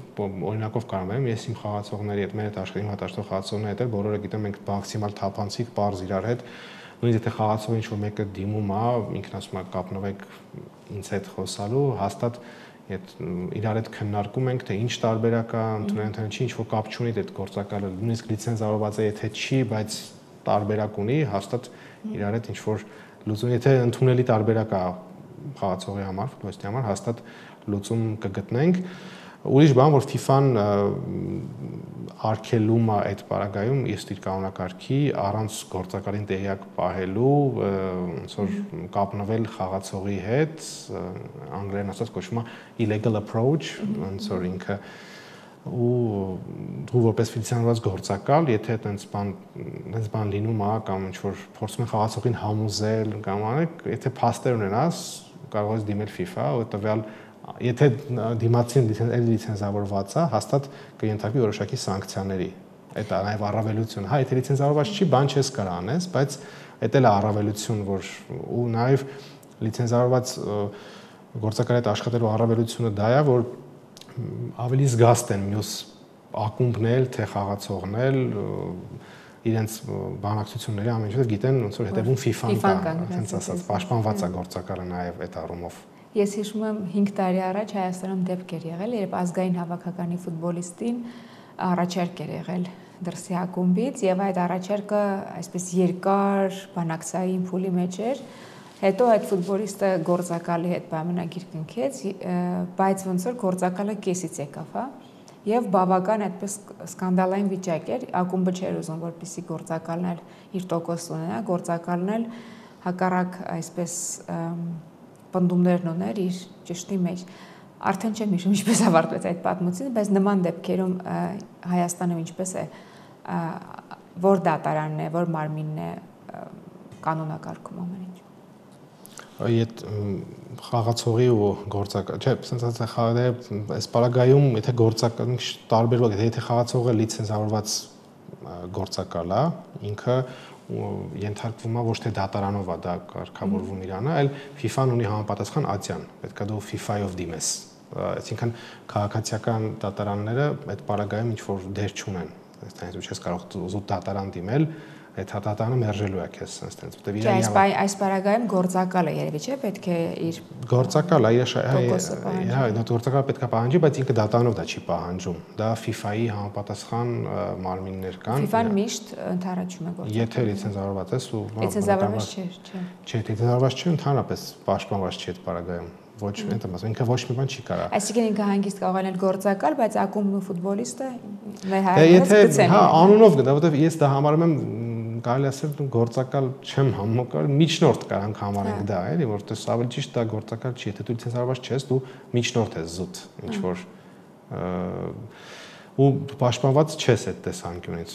օրինակով կարող եմ, ես իմ խաղացողների հետ, մեր հետ աշխատում աշխատող խաղացողների հետ, բոլորը գիտեմ մենք մաքսիմալ թափանցիկ, པարզ իրար հետ, նույնիսկ եթե խաղացողը ինչ որ մեկը դիմում է, ինքն ասում է կապնվեք ինձ հետ խոսալու, հաստատ իրար հետ քննարկում ենք, թե ինչ տարբերակ է, ընդունել թե չի, ինչ որ կապ չունի այդ գործակալը, նույնիսկ լիցենզավորված է, եթե չի, բայց տարբերակ ունի, հաստատ իրար հետ ինչ որ լուծում, եթե ընդունելի տարբերակ է խաղացողի համար, ֆուտբոլիստի համար, հաստատ լուծում կգտնենք։ Ուրիշ բան, որ FIFA-ն արգելում է այդ պարագայում ըստ իր կանոնակարգի առանց գործակալին տեղյակ պահելու, ոնց որ կապնվել խաղացողի հետ, անգլերեն ասած կոչվում է illegal approach, ոնց որ ինքը ու դու որպես լիցենզավորված գործակալ, եթե այդպես բան լինում է կամ ինչ որ փորձում են խաղացողին համոզել կամ անեք, եթե փաստեր ունենաս, կարող ես դիմել FIFA, ու տվյալ եթե դիմացին լիցենզավորված է, հաստատ կենթարկվի որոշակի սանկցիաների։ Այդ է նաև առավելություն։ Հա, եթե լիցենզավորված չի, բան չես կարող անես, բայց այդ էլ է առավելություն, որ ու նաև լիցենզավորված գործակալի հետ աշխատելու առավելությունը դա է, որ ավելի զգաստ են մյուս ակումբներ, թե խաղացողներ իրենց բանակցությունների ամեն ինչ գիտեն ոնց որ հետևում FIFA-ն, այսպես ասած, պաշտպանված է գործակալը նաև այդ առումով։ Ես հիշում եմ 5 տարի առաջ Հայաստանում դեպք էր եղել, երբ ազգային հավաքականի ֆուտբոլիստին առաջարկ էր եղել դրսի ակումբից եւ այդ առաջարկը այսպես երկար բանակցային փուլի մեջ էր։ Հետո այդ ֆուտբոլիստը գործակալի հետ պայմանագիր կնքեց, բայց ոնց որ գործակալը կեսից եկավ, հա, եւ բավական այդպես սկանդալային վիճակ էր, ակումբը չէր ուզում, որպեսզի գործակալն էլ իր տոկոս ունենա, գործակալն էլ հակառակ այսպես պնդումներն ուներ իր ճշտի մեջ։ Արդեն չեմ հիշում ինչպես ավարտվեց այդ պատմությունը, բայց նման դեպքերում Հայաստանում ինչպես է, որ դատարանն է, որ մարմինն է կանոնակարգում ամեն ինչ։ Այդ խաղացողի ու գործակալ, չէ, ասենց այս պարագայում, եթե գործակալն տարբերվող է, եթե խաղացողը լիցենզավորված գործակալ է, ինքը ենթարկվում է ոչ թե դատարանով է դա կարգավորվում իրանը, այլ FIFA-ն ունի համապատասխան ատյան, պետք է դու FIFA-ով դիմես, այսինքն քաղաքացիական դատարանները այդ պարագայում ինչ որ դեր չունեն, այսինքն դու չես կարող զուտ դատարան դիմել, այդ հատատանը մերժելու է քեզ sense, որտեվ իրան այս պարագայում գործակալը երևի չէ պետք է իր գործակալը հա գործակալը պետք է պահանջի, բայց ինքը դատարանով դա չի պահանջում, դա FIFA-ի համապատասխան մարմիններ կան։ FIFA-ն միշտ ընդառաջում է գործակալը։ Եթե լիցենզավորված ես ու լիցենզավորված չէ։ Չէ, լիցենզավորված չի, ընդհանրապես պաշտպանված չի այդ պարագայում։ Ոչ, այնտեղ ասում, ինքը ոչ մի բան չի կարող։ Այսինքն ինքը հանգիստ կարող է գործակալ, բայց ակումբն ու ֆուտբոլիստը մեր հայրենիքից գցեն։ Հա, անունով գտա, որովհետև ես դա համարում եմ կարելի ասել գործակալ չեմ համոկալ, միջնորդ կարանք համարենք դա, էլի, որտեղ ավելի ճիշտ դա գործակալ չի, եթե դու լիցենզավորված չես, դու միջնորդ ես զուտ, ինչ որ ու պաշտպանված չես այդ տեսանկյունից։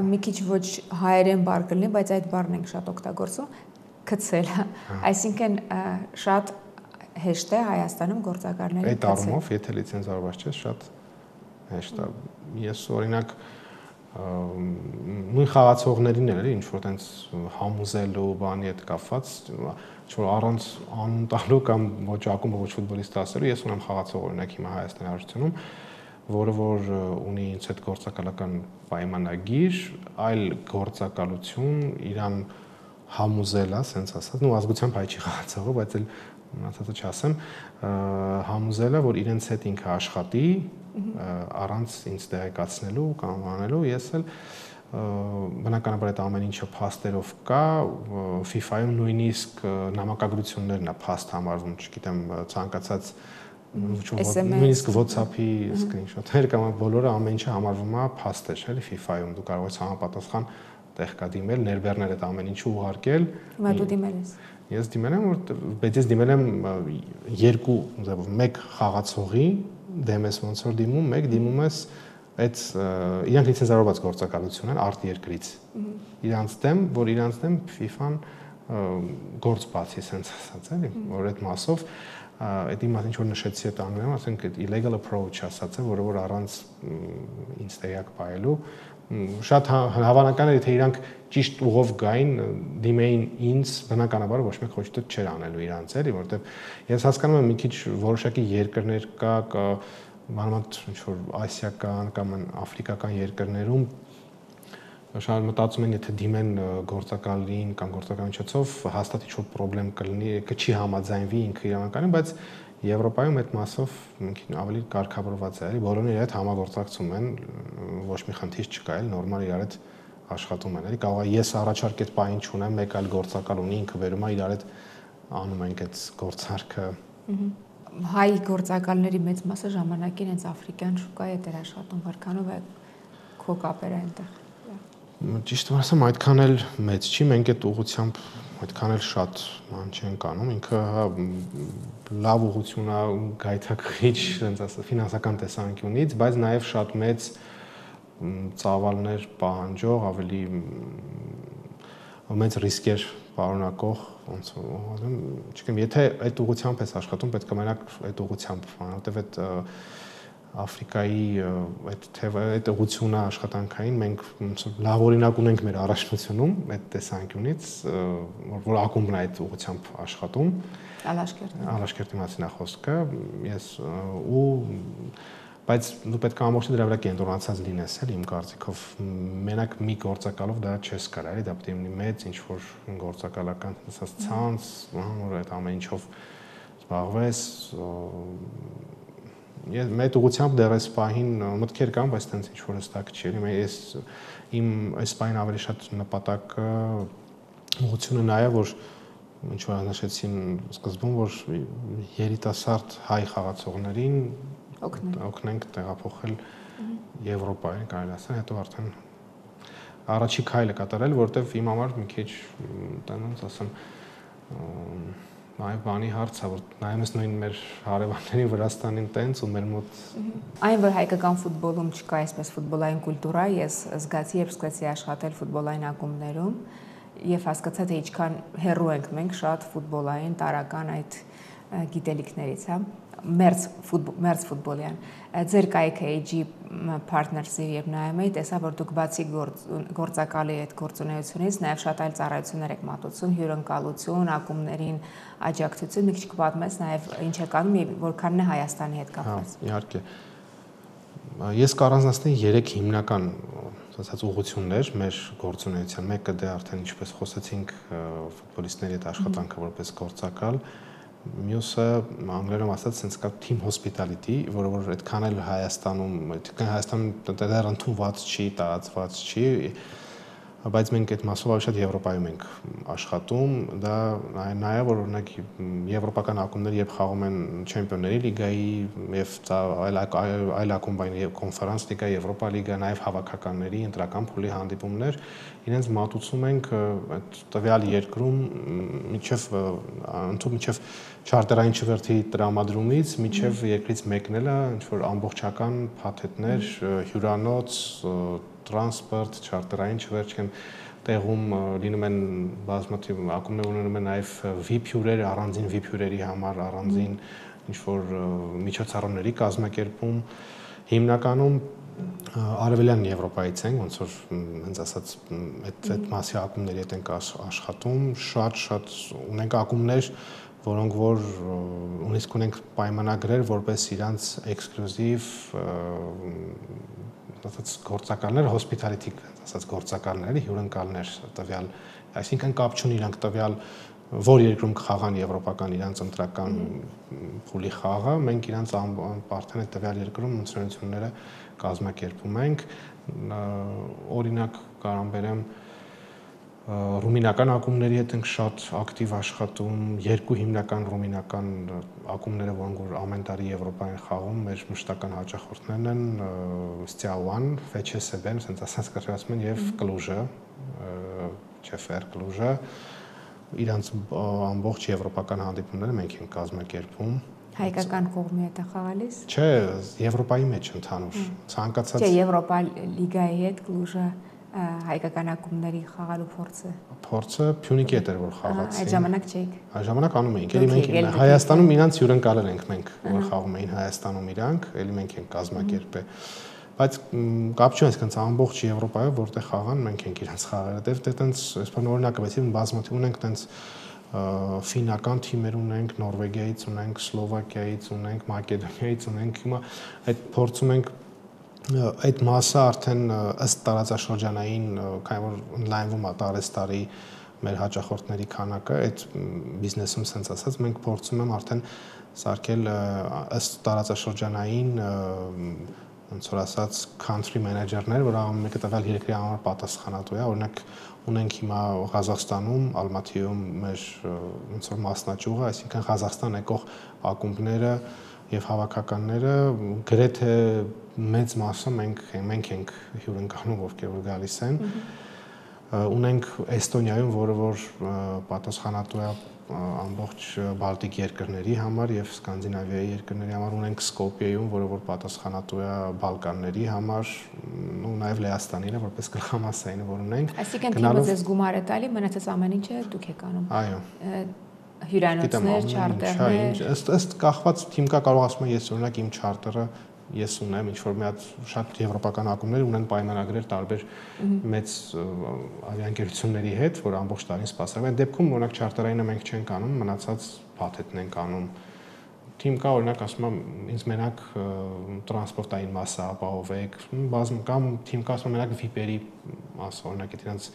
Մի քիչ ոչ հայերեն բառ կլինի, բայց այդ բառն ենք շատ օգտագործում, գցել, այսինքն շատ հեշտ է Հայաստանում գործակալների այդ առումով, եթե լիցենզավորված չես, շատ հեշտ է։ Ես օրինակ նույն խաղացողներին էլ ինչ որ տենց համոզելու բանի հետ կապված, ինչ որ առանց անուն տալու կամ ոչ ակումբը ոչ ֆուտբոլիստը ասելու, ես ունեմ խաղացող օրինակ հիմա Հայաստանի Հանրապետությունում, որը որ ունի ինձ հետ գործակալական պայմանագիր, այլ գործակալություն իրան համոզել է, ասենց ասած, ու ազգությամբ հայ չի խաղացողը, բայց էլ մնացածը չասեմ, համոզելը, որ իրենց հետ ինքը աշխատի առանց ինձ տեղեկացնելու կամ անելու, ես էլ բնականաբար այդ ամեն ինչը փաստերով կա, FIFA-ում նույնիսկ նամակագրություններն է փաստ համարվում, չգիտեմ, ցանկացած նույնիսկ WhatsApp-ի սկրինշոթեր կամ բոլորը ամեն ինչը համարվում է փաստեր, էլի FIFA-ում դու կարող ես համապատասխան տեղ կա դիմել, ներբեռնել այդ ամեն ինչը ուղարկել։ Հիմա դու դիմել ես։ Ես դիմել եմ, բայց ես դիմել եմ երկու, մեկ խաղացողի դեմ ես ոնց որ դիմում, մեկ դիմում ես այդ իրանք լիցենզավորված գործակալություն են արտի երկրից։ Իրանց դեմ, որ իրանց դեմ FIFA-ն գործ բացի, ասենց ասած, էլի, որ այդ մասով այդ իմաստ ինչ որ նշեցի այդ անգլերեն, ասենք այդ illegal approach ասած է, որը որ առանց ինձ տեղյակ պահելու շատ հավանական է, եթե իրանք ճիշտ ուղով գային, դիմեին ինձ, բնականաբար ոչ մեկ ոչ թե չէր անելու իրանց, էլի, որովհետև ես հասկանում եմ մի քիչ որոշակի երկրներ կա, մանավանդ ինչ որ ասիական կամ աֆրիկական երկրներում շատ մտածում են, եթե դիմեն գործակալին կամ գործակալի միջոցով հաստատ ինչ որ խնդրեմ կլինի, չի համաձայնվի ինքը իրանականին, բայց Եվրոպայում այդ մասով ավելի կարգավորված է, էլի, բոլորն իրար հետ համագործակցում են, ոչ մի խնդիր չկա, էլի, նորմալ իրար հետ աշխատում են, էլի, կարող է ես առաջարկ այդ պահին չունեմ, մեկ այլ գործակալ ունի, ինքը վերում է իրար հետ անում ենք այդ գործարքը։ Հայ գործակալների մեծ մասը ժամանակին հենց աֆրիկյան շուկայի հետ էր աշխատում, որքանով է քո կապերը այնտեղ։ Ճիշտ ասեմ, այդքան էլ մեծ չի, մենք այդ ուղղությամբ այդքան էլ շատ ման չենք անում, ինքը լավ ուղղություն է գայթակղիչ ֆինանսական տեսանկյունից, բայց նաև շատ մեծ ծավալներ պահանջող, ավելի մեծ ռիսկեր պարունակող, ոնց չգիտեմ, եթե այդ ուղղությամբ ես աշխատում, պետք է մենակ այդ ուղղությամբ, որովհետև այդ Աֆրիկայի այդ ուղղությունը աշխատանքային մենք լավ օրինակ ունենք մեր առաջնությունում այդ տեսանկյունից, որ ակումբն այդ ուղղությամբ աշխատում։ Ալաշկերտի մասին է խոսքը, բայց դու պետք է ամբողջը դրա վրա կենտրոնացած լինես, իմ կարծիքով, մենակ մի գործակալով դա չես կարող, դա պետք է լինի մեծ ինչ-որ գործակալական ցանց, որ այդ ամեն ինչով զբաղվես։ Այդ ուղղությամբ դեռ այս պահին մտքեր կան, բայց տենց ինչ-որ հստակ չի, ես իմ այս պահին ավելի շատ նպատակը ուղղությունը նա է, որ ինչ-որ նշեցին սկզբում, որ երիտասարդ հայ խաղացողներին օգնենք տեղափոխել Եվրոպայի, կարելի ասել, հետո արդեն առաջի քայլը կատարել, որովհետև իմ համար մի քիչ տենց ասեմ այ բանի հարց է, որ նայում ես նույն մեր հարևաններին Վրաստանին տենց ու մեր մոտ այն որ հայկական ֆուտբոլում չկա այսպես ֆուտբոլային կուլտուրա, ես զգացի, երբ սկսեցի աշխատել ֆուտբոլային ակումբներում եւ հասկացա, թե ինչքան հեռու ենք մենք շատ ֆուտբոլային տարական այդ գիտելիքներից, հա, մերձ ֆուտբոլյան։ Ձեր կայքը AG Partners-ի երբ նայում էի, տեսա, որ դուք բացի գործակալի այդ գործունեությունից նաև շատ այլ ծառայություններ եք մատուցում, հյուրընկալություն, ակումբներին աջակցություն, մի քիչ կպատմես նաև ինչ եք անում եւ որքանն է Հայաստանի հետ կապված։ Իհարկե։ Ես կառանձնացնեի 3 հիմնական ասած ուղղություններ մեր գործունեության։ Մեկը դե արդեն ինչպես խոսեցինք ֆուտբոլիստների հետ աշխատանքը որպես գործակալ, մյուսը անգլերեն ասած sense կա team hospitality, որը որ այդքան էլ Հայաստանում դեռ ընդունված չի, տարածված չի, բայց մենք այդ մասով ավելի շատ Եվրոպայում ենք աշխատում, դա նաև որ օրինակ եվրոպական ակումբները երբ խաղում են Չեմպիոնների լիգայի եւ այլ ակումբային կոնֆերանս լիգա, Եվրոպա լիգա, նաև հավաքականների ընտրական փուլի հանդիպումներ, իրենց մատուցում ենք այդ տվյալ երկրում մինչև չարտերային չվերթի տրամադրումից մինչև երկրից մեկնելը ինչ որ ամբողջական փաթեթներ, հյուրանոց, տրանսպորտ, չարտերային չվերթ չեն տեղում լինում են բազմաթիվ ակումբներ ունենում են նաև VIP հյուրեր, առանձին VIP հյուրերի համար առանձին ինչ որ միջոցառումների կազմակերպում հիմնականում Արևելյան Եվրոպայից են, ոնց որ հենց ասած այդ մասի ակումբների հետ ենք աշխատում, շատ ունենք ակումբներ, որոնք որ ունիսկ ունենք պայմանագրեր, որպես իրանց էքսկլյուզիվ ասած գործակալներ, hospitality ասած գործակալներ, հյուրընկալներ տվյալ, այսինքն կապ չունի իրանք տվյալ որ երկրում կխաղան եվրոպական իրանց ընտրական փուլի խաղը, մենք իրանց արդեն այդ տվյալ երկրում ընտրությունները կազմակերպում ենք, օրինակ կարամ բերեմ ռումինական ակումբների հետ ենք շատ ակտիվ աշխատում, երկու հիմնական ռումինական ակումբները, որոնք որ ամեն տարի Եվրոպային խաղում, մեր մշտական հաճախորդներն են Ստիաուան, FCSB-ն, ասենց ասած կրկնացում են եւ Կլուժը, ՉՖ Կլուժը, իրանց ամբողջ եվրոպական հանդիպումները մենք ենք կազմակերպում։ Հայկական կողմի հետ է խաղալիս։ Չէ, Եվրոպայի մեջ ընդհանուր։ Ցանկացած Չէ, Եվրոպա լիգայի հետ Կլուժը հայկական ակումբների խաղալու փորձը Փյունիկի հետ էր որ խաղացին։ Այդ ժամանակ չէիք։ Այդ ժամանակ անում էինք, էլի մենք Հայաստանում իրանց հյուրընկալել ենք մենք, որ խաղում էին Հայաստանում իրանք, էլի մենք ենք կազմակերպել։ Բայց կապ չունի, այսինքն ամբողջ Եվրոպայով որտեղ խաղան, մենք ենք իրանց խաղերը։ Դե այտենց այսպես օրինակը բացի բազմաթիվ ունենք այտենց ֆինական թիմեր ունենք, Նորվեգիայից ունենք, Սլովակիայից ունենք, Մակեդոնիայից ունենք, հիմա այդ փորձում ենք այդ մասը արդեն ըստ տարածաշրջանային, քանի որ ընդլայնվում է տարեստարի մեր հաճախորդների քանակը, այդ բիզնեսում sense ասած մենք փորձում ենք արդեն սարքել ըստ տարածաշրջանային ոնց որ ասած country manager-ներ, որ ամեն մեկը տվյալ երկրի համար պատասխանատու է, օրինակ ունենք հիմա Ղազախստանում, Ալմաթիում մեր ոնց որ մասնաճյուղը, այսինքն Ղազախստան եկող ակումբները եւ հավաքականները գրեթե մեծ մասը մենք ենք հյուրընկալում, ովքեր որ գալիս են։ Ունենք Էստոնիայում, որը որ պատասխանատու է ամբողջ Բալտիկ երկրների համար եւ Սկանդինավիայի երկրների համար ունենք Սկոպիեում, որը որ պատասխանատու է Բալկանների համար, ու նաեւ Լեհաստանին, որպես գլխամասային, որ ունենք։ Այսինքն թիմը ձեզ գումար է տալի, մնացած ամեն ինչը դուք եք անում։ Այո։ Հյուրանոցներ, չարտերներ։ Ըստ կախված թիմ կա, կարող ասում եմ ես օրինակ իմ չարտերը ես ունեմ, ինչ որ մի հատ շատ եվրոպական ակումբներ ունեն պայմանագրեր տարբեր մեծ ավիաընկերությունների հետ, որ ամբողջ տարին սպասարկում են։ Դեպքում օրինակ չարտերայինը մենք չենք անում, մնացած փաթեթն ենք անում։ Թիմ կա, օրինակ ասում եմ, ինձ մենակ տրանսպորտային մասը ապահովեք, բազում կամ թիմ կա, ասում եմ, մենակ VIP-երի մասը, օրինակ իրենց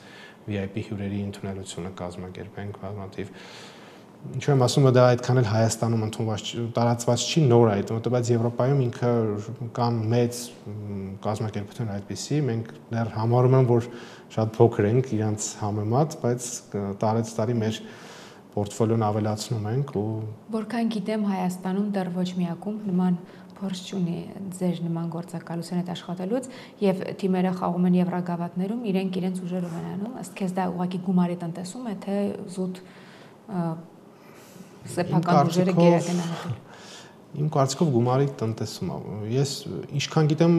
VIP հյուրերի ընդունելությունը կազմակերպենք բազմաթիվ։ Ինչու եմ ասում, դա այդքան էլ Հայաստանում ընդունված տարածված չի նոր այդ, որտեղ բայց Եվրոպայում ինքը կան մեծ կազմակերպություններ այդպիսի, մենք դեռ համարում եմ, որ շատ փոքր ենք իրանց համեմատ, բայց տարեց տարի մեր պորտֆոլիոն ավելացնում ենք ու որքան գիտեմ Հայաստանում դեռ ոչ մի ակումբ նման փորձ չունի ձեր նման գործակալության հետ աշխատելուց եւ թիմերը խաղում են եվրագավաթներում, իրենց ուժերով են անում, ըստ քեզ դա ուղղակի գումարի տնտեսում է, թե զուտ սեփական ուժերը գերագնահատել։ Իմ կարծիքով գումարի տնտեսում է։ Ես ինչքան գիտեմ,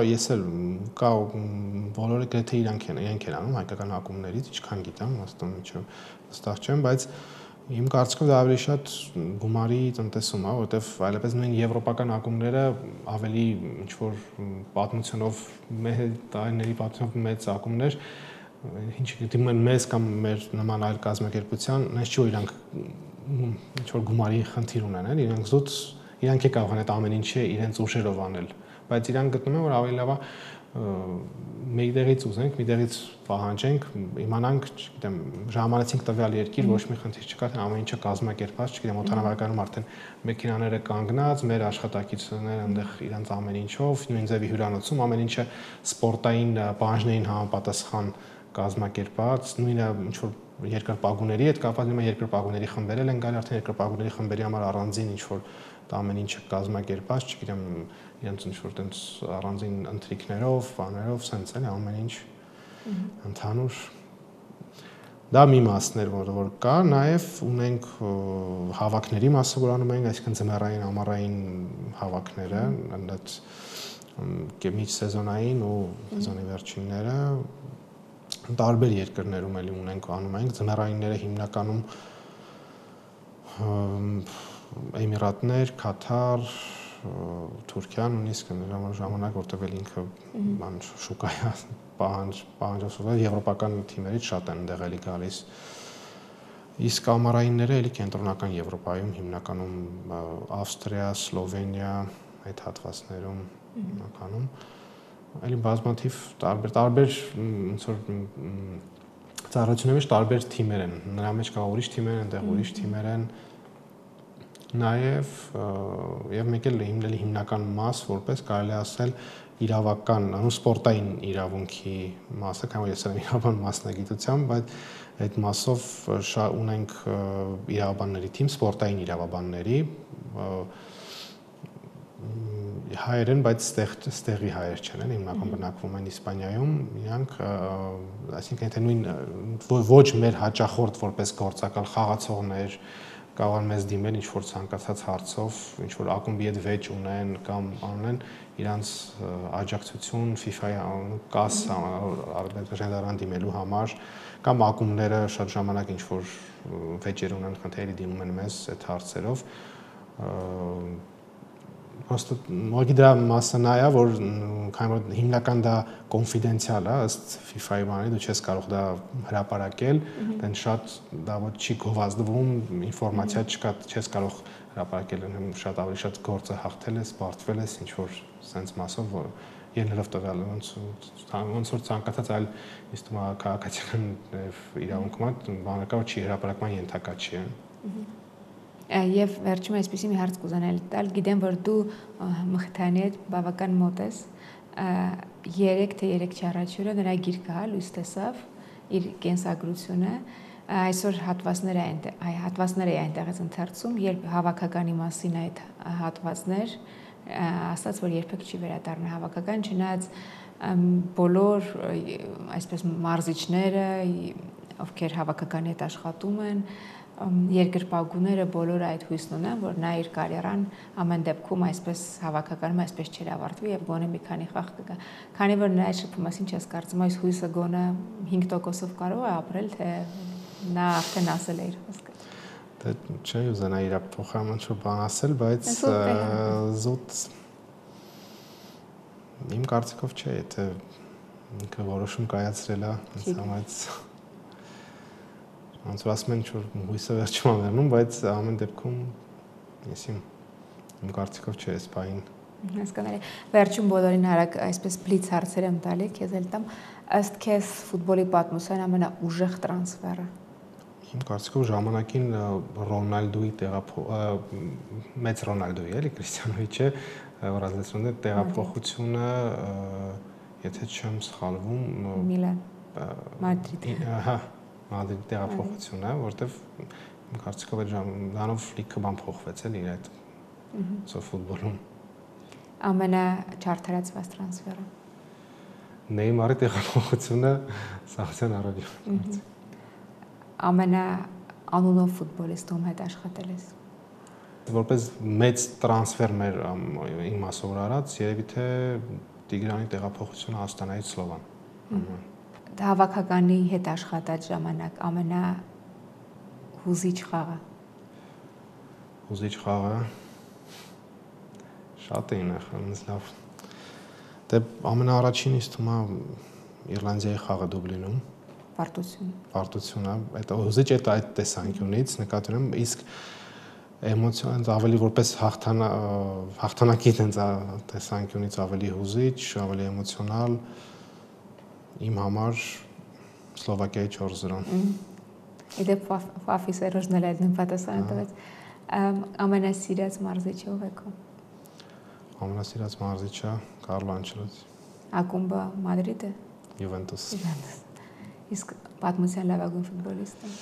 ես էլ կա բոլորը գրեթե իրենք են անում հայկական ակումբներից, ինչքան գիտեմ, վստահ չեմ, բայց իմ կարծիքով դա ավելի շատ գումարի տնտեսում է, որովհետև այլապես նույն եվրոպական ակումբները ավելի ինչ որ պատմությունով տարիների պատմությունով մեծ ակումբներ ինչ դիմում են մեզ կամ մեր նման այլ կազմակերպության, այնց չի որ իրանք ինչ որ գումարի խնդիր ունեն, իրանք է կարող են այդ ամեն ինչը իրենց ուժերով անել, բայց իրանք գտնում են որ ավելի լավ է մեկտեղից ուզենք, միտեղից պահանջենք, իմանանք, չգիտեմ, ժամանեցինք տվյալ երկիր, ոչ մի խնդիր չկա, ամեն ինչը կազմակերպված, չգիտեմ, օդանավակայանում արդեն մեքենաները կանգնած, մեր աշխատակիցները այնտեղ իրենց ամեն ինչով, նույն ձևի հյուրանոցում ամեն ինչը սպորտային պահանջներին համապատասխան կազմակերպած, նույնը ինչ որ երկրպագուների հետ կապված, հիմա երկրպագուների խմբեր են գալ, արդեն երկրպագուների խմբերի համար առանձին ինչ որ դա ամեն ինչը կազմակերպած, չգիտեմ, իրենց ինչ որ տենց առանձին ընթրիքներով, բաներով, սենց էլի ամեն ինչ ընդհանուր դա մի մասն էր, որ կա, նաև ունենք հավաքների մասը, որ անում ենք, այսինքն ձմեռային, ամառային հավաքները, այդ միջսեզոնային ու սեզոնի վերջինները տարբեր երկրներում էլի ունենք անում ենք, ձմեռայինները հիմնականում Էմիրատներ, Քաթար, Թուրքիա, նույնիսկ ժամանակ որտեղ էլ ինքը բան շուկայի պահանջով եվրոպական թիմերից շատ են այնտեղ էլի գալիս։ Իսկ ամառայինները էլի կենտրոնական Եվրոպայում հիմնականում Ավստրիա, Սլովենիա այդ հատվածներում հիմնականում էլի բազմաթիվ տարբեր ոնց որ ծառայությունների մեջ տարբեր թիմեր են, նրա մեջ կա ուրիշ թիմեր են, այնտեղ ուրիշ թիմեր են, նաև եւ մեկ էլ հիմնական մաս որպես կարելի ասել իրավական, սպորտային իրավունքի մասը, քանի որ ես եմ իրավաբան մասնագիտությամբ, բայց այդ մասով ունենք իրավաբանների թիմ, սպորտային իրավաբանների հայեր են, բայց ստեղի հայեր չեն, հիմնականում բնակվում են Իսպանիայում, իրանք, այսինքն եթե նույն ոչ մեր հաճախորդ որպես գործակալ խաղացողներ կարող են մեզ դիմել ինչ որ ցանկացած հարցով, ինչ որ ակումբի հետ վեճ ունեն կամ անեն իրանց աջակցություն FIFA-ի կաս արբիտրաժան դիմելու համար կամ ակումբները շատ ժամանակ ինչ որ վեճեր ունեն, խնդրի դիմում են մեզ այդ հարցերով Просто մոգի դրա մասը նա է, որ քանի որ հիմնական դա կոնֆիդենցիալ է, ըստ FIFA-ի բանի, դու չես կարող դա հրապարակել, դեն շատ դա ոչ չի գովազդվում, ինֆորմացիա չկա, չես կարող հրապարակել, շատ ավելի շատ գործը հաղթել ես, բարդվել ես, ինչ որ sense մասով, որ ելնելով տվյալ ոնց որ ցանկացած այլ իսկ քաղաքացիական իրավունքում բանը կա, չի հրապարակման ենթակա չի։ Եվ վերջում այսպեսի մի հարց կուզենալ տալ, գիտեմ, որ դու Մխիթարյանի հետ բավական մոտ ես, 3 թե 3 առաջուրը նրա գիրքը լույս տեսավ, իր կենսագրությունը, այսօր հատվածները այնտեղից ընթերցում, երբ հավաքականի մասին այդ հատվածներ, ասաց, որ երբեք չի վերադառնա հավաքական, չնայած բոլոր այսպես մարզիչները, ովքեր հավաքականի հետ աշխատում են, երկրպագուները բոլորը այդ հույսն ունեն, որ նա իր կարիերան ամեն դեպքում այսպես հավաքականում այսպես չէր ավարտվի եւ գոնե մի քանի խաղ կգա։ Քանի որ նա շփում ես, ինչ ես կարծում, այս հույսը գոնե 5%-ով կարող է ապրել, թե նա արդեն ասել է իր խոսքը։ Դե չէ, ուզենա իր փոխարեն ինչ-որ բան ասել, բայց զուտ իմ կարծիքով չէ, եթե ինքը որոշում կայացրել է, ինձ համայց ոնց որ ասում են ինչ-որ հույսը վերջում է վերնում, բայց ամեն դեպքում իմ կարծիքով չէ այս բային։ Հասկանալի։ Վերջում բոլորին հարակ այսպես բլից հարցեր եմ տալի, քեզ էլ տամ, ըստ քեզ ֆուտբոլի պատմության ամենաուժեղ տրանսֆերը։ Իմ կարծիքով ժամանակին Ռոնալդոյի մեծ Ռոնալդոյի էլի Քրիստիանոյի որ ազդեցրել է տեղափոխությունը, եթե չեմ սխալվում, Միլան, Մադրիդ։ Ահա, Մադրիդի տեղափոխությունը, որտեվ իմ կարծիքով այդ ժամանով լիքը բան փոխվեց էլի իր այդ ֆուտբոլում։ Ամենաչարթարացված տրանսֆերը։ Նեյմարի տեղափոխությունը Սաուդյան Արաբիա։ Ամենաանունով ֆուտբոլիստում հետ աշխատել ես։ Որպես մեծ տրանսֆեր մեր իմ մասով արած, երևի թե Տիգրանի տեղափոխությունը Աստանայից Սլովան։ Հավաքականի հետ աշխատած ժամանակ ամենահուզիչ խաղը։ Հուզիչ խաղը շատ էին եղել, ինձ լավ։ Դե ամենաառաջին ինձ թվում է Իռլանդիայի խաղը Դուբլինում։ Պարտությունը, այդ հուզիչ է այդ տեսանկյունից նկատի ունեմ, իսկ էմոցիան ավելի որպես հաղթանակի տենց տեսանկյունից ավելի հուզիչ, ավելի էմոցիոնալ իմ համար Սլովակիայի 4-0։ Իդեպ Ֆաֆի Սերոժն էլ այդ նույն պատասխանը տվեց։ Ամենասիրած մարզիչը ով է քո։ Ամենասիրած մարզիչը Կարլո Անչելոտի։ Ակումբը Մադրիդը։ Յուվենտուս։ Իսկ պատմության լավագույն ֆուտբոլիստը։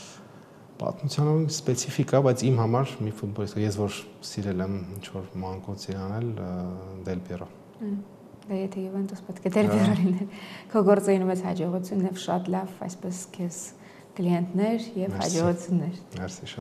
Պատմության լավագույն սպეციფიკա, բայց իմ համար մի ֆուտբոլիստ, ես որ սիրել եմ ինչ որ մանկուց իրանել Դել Պիերո։ Դե եթե Յուվենտուս պետք է Դել Պիերո լիներ։ Քո գործերին մեծ հաջողություն եւ շատ լավ այսպես քեզ կլիենտներ եւ հաջողություններ։ Մերսի։